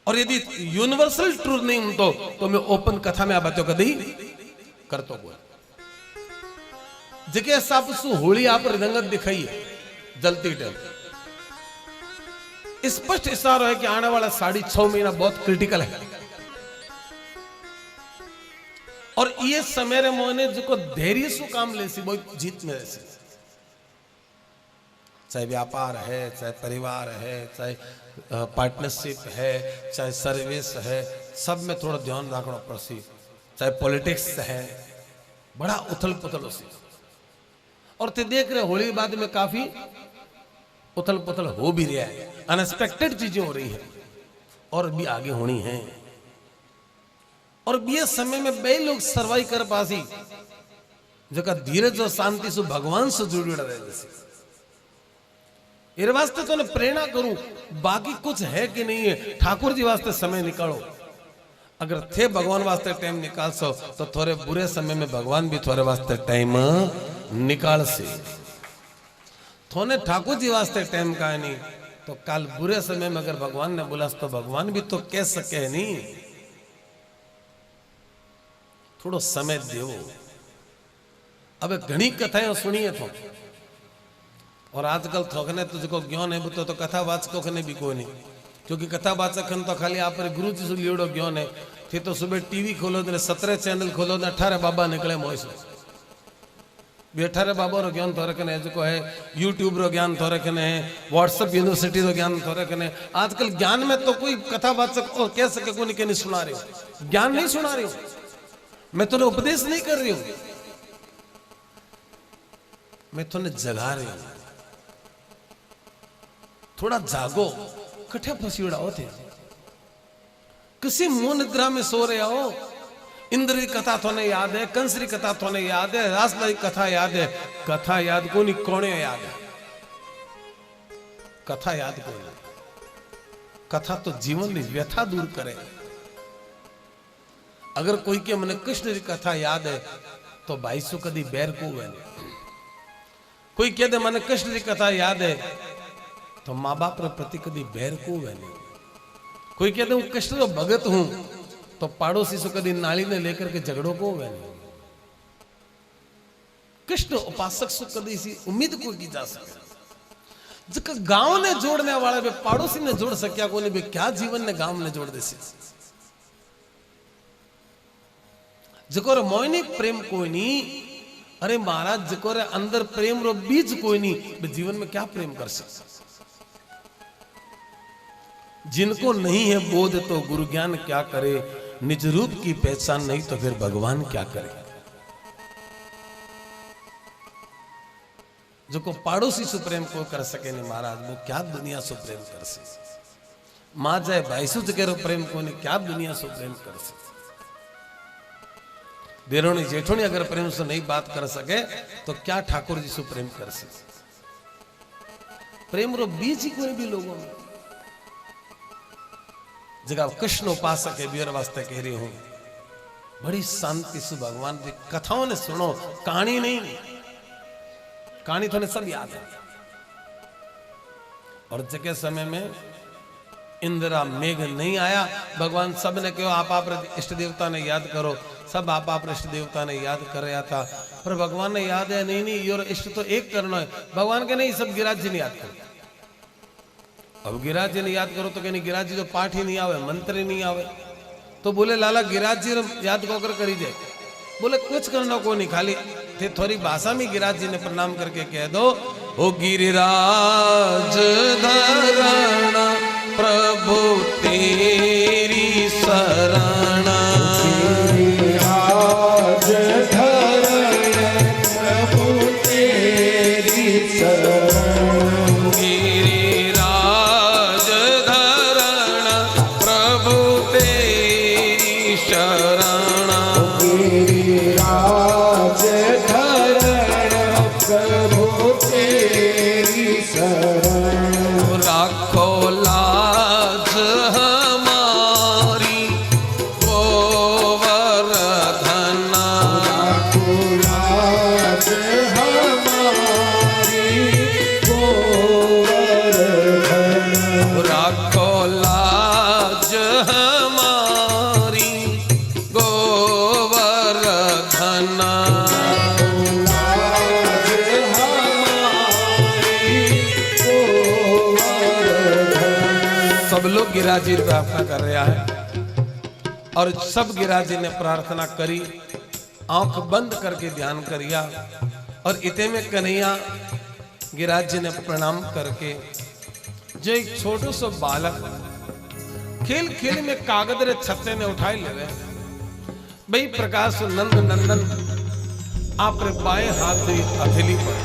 और यदि यूनिवर्सल ट्रूथ नहीं हूं तो मैं ओपन कथा में आ बातों कदी करतो हुआ जगह हिसाब से होली आप रंगत दिखाई है जलती टाइम। स्पष्ट इशारा है कि आने वाला 6.5 महीना बहुत क्रिटिकल है, और ये समय रे मोने जो धैर्य सु काम ले सी बहुत जीत में रहे, चाहे व्यापार है, चाहे परिवार है, चाहे पार्टनरशिप है, चाहे सर्विस है, सब में थोड़ा ध्यान रखना पड़सी। चाहे पॉलिटिक्स है, बड़ा उथल पुथल सी, और ते देख रहे होली बाद में काफी उथल पुथल हो भी रहा है, अनएक्सपेक्टेड चीजें हो रही है और भी आगे होनी है। और ये समय में बे लोग सर्वाइव कर पासी जगह धीरज और शांति से भगवान से जुड़ रहे। जैसे इस वास्ते तो ने प्रेरणा करूं, बाकी कुछ है कि नहीं है, ठाकुर जी वास्ते समय निकालो। अगर थे भगवान वास्ते टाइम निकाल सो तो थोड़े बुरे समय में भगवान भी थोड़े वास्ते टाइम निकाल से। थोने ठाकुर जी वास्ते टाइम का नहीं तो कल बुरे समय में अगर भगवान ने बोला तो भगवान भी तो कह सके नहीं, थोड़ो समय दो। अब घनी कथाएं सुनिए तो, और आजकल थोकने तुझको ज्ञान है तो कथा वाचकों ने भी कोई नहीं, क्योंकि कथा वाचक तो खाली आप गुरु जी से लियोड़ो ज्ञान है। फिर तो सुबह टीवी खोलो तो 17 चैनल खोलो तो 18 बाबा निकले मोह से, बैठा रे बाबा रो ज्ञान तो रखने जो है यूट्यूब रो ज्ञान तो रखने व्हाट्सएप यूनिवर्सिटी रो ज्ञान तो रखने आजकल ज्ञान में तो कोई कथा वाचक और कह सके कोई नहीं सुना रही हूं ज्ञान नहीं सुना रही हूं मैं तुम्हें उपदेश नहीं कर रही हूं मैं तुम्हें जगा रही हूं थोड़ा जागो कठे फसीड़ा होते किसी मुंह निद्रा में सो रहे हो इंद्र की कथा थोने याद है कंस की कथा थोने याद है रासला की कथा याद है कथा याद को नहीं कोने याद है कथा याद को नहीं कथा तो जीवन की व्यथा दूर करे अगर कोई के मने कृष्ण की कथा याद है तो भाई सु कदी बैर को हुए कोई कह दे मने कृष्ण की कथा याद है तो माँ बाप रे प्रति कदी बैर को हुए कोई कह दे हूं कृष्ण तो भगत हूं तो पड़ोसी से कभी नाली ने लेकर के झगड़ों को हुए कृष्ण उपासक से कभी इसी उम्मीद को की जा सके जब गांव ने जोड़ने वाले बे पड़ोसी ने जोड़ सक्या को नहीं बे क्या जीवन ने गांव ने जोड़ दे जकोर मोहिनी प्रेम कोई नहीं अरे महाराज जकोर अंदर प्रेम रो बीज कोई नहीं बे जीवन में क्या प्रेम कर सकते जिनको नहीं है बोध तो गुरु ज्ञान क्या करे निज रूप की पहचान नहीं तो फिर भगवान क्या करे जो को पड़ोसी से प्रेम को कर सके नहीं महाराज वो क्या दुनिया से प्रेम कर सके मां जाए भाई सु जगह प्रेम को नहीं क्या दुनिया से प्रेम कर सके देरोनी जेठोनी अगर प्रेम से नहीं बात कर सके तो क्या ठाकुर जी से प्रेम कर सके प्रेम रो बीज ही कोई भी लोगों में जगह कृष्ण उपासक है बियर वास्ते कह रही हूं बड़ी शांति से भगवान की कथाओं ने सुनो कहानी नहीं कहानी तो सब याद है और जगह समय में इंदिरा मेघ नहीं आया भगवान सब ने कहो आप इष्ट देवता ने याद करो सब आप इष्ट देवता ने याद कर रहा था पर भगवान ने याद है नहीं योर इष्ट तो एक करना है भगवान के नहीं सब गिरिराज जी ने याद करो अब गिरिराज जी ने याद करो तो कहनी गिरिराज जी तो पाठ ही नहीं आवे मंत्र ही नहीं आवे तो बोले लाला गिरिराज जी याद को करी जाए बोले कुछ करना को नहीं खाली थे थोड़ी भाषा में गिरिराज जी ने प्रणाम करके कह दो ओ गिरिराज धरणा प्रभु तेरी शरणा गिरिराज धरणा प्रभु तेरी शरण गिरिराज धरणा प्रभु तेरी शरणा गिरिराज धरणा प्रभु तेरी शरण राखो लाज हमारी गोवर्धना लाज हमारी गोवर्धन राखो लाज हमारी गोवर्धना लाज हमारी गोवर्धन सब लोग गिरिराज जी प्रार्थना कर रहा है और सब गिरिराज जी ने प्रार्थना करी आंख बंद करके ध्यान करिया और इतने में कन्हैया गिरिराज जी ने प्रणाम करके जो एक छोटो सो बालक खेल खेल में कागज रे छत्ते ने उठाई लेवे भाई प्रकाश नंद नंदन आप रे बाएं हाथ की हथेली पर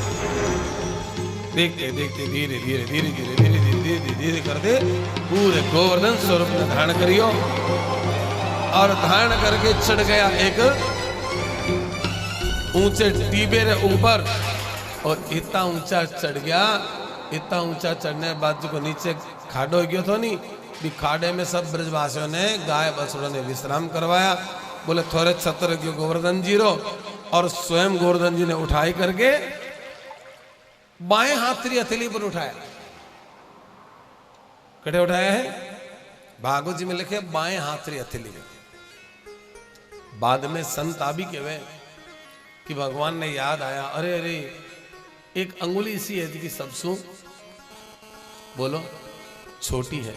देखते देखते धीरे धीरे धीरे धीरे धीरे धीरे धीरे धीरे कर दे पूरे गोवर्धन स्वरूप में धारण करियो और धारण करके चढ़ गया एक ऊंचे टीबे रे ऊपर और इतना ऊंचा चढ़ गया इतना ऊंचा चढ़ने के बाद जो नीचे खाडो गयो तो नहीं भी खाडे में सब ब्रजवासियों ने गाय बछड़ों ने विश्राम करवाया बोले थोड़े छत्र गयो गोवर्धन जी रो और स्वयं गोवर्धन जी ने उठाई करके बाएं हाथ री हथेली पर उठाया कटे उठाया है भागवत जी में लिखे बाएं हाथ री हथेली में बाद में संत आबी कहवे कि भगवान ने याद आया अरे अरे एक अंगुली सी है कि सबसू बोलो छोटी है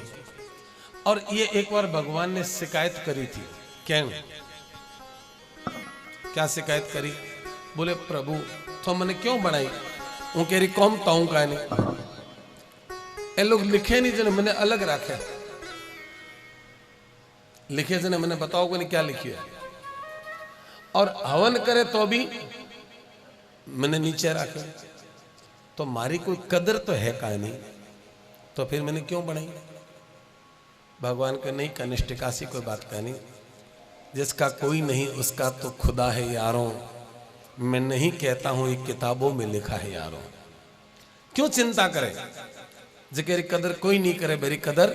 और ये एक बार भगवान ने शिकायत करी थी क्या शिकायत करी बोले प्रभु तो मैंने क्यों बनाई हूँ केरी कौम ताऊं का नहीं ए लोग लिखे नहीं जने मैंने अलग रखे लिखे जने मैंने बताओ को नहीं क्या लिखी है और हवन करे तो भी मैंने नीचे रखे तो मारी कोई कदर तो है का नहीं तो फिर मैंने क्यों बनाई भगवान का नहीं कनिष्ठिकासी कोई बात कहनी जिसका कोई नहीं उसका तो खुदा है यारों मैं नहीं कहता हूं ये किताबों में लिखा है यारों क्यों चिंता करे जिकेरी कदर कोई नहीं करे मेरी कदर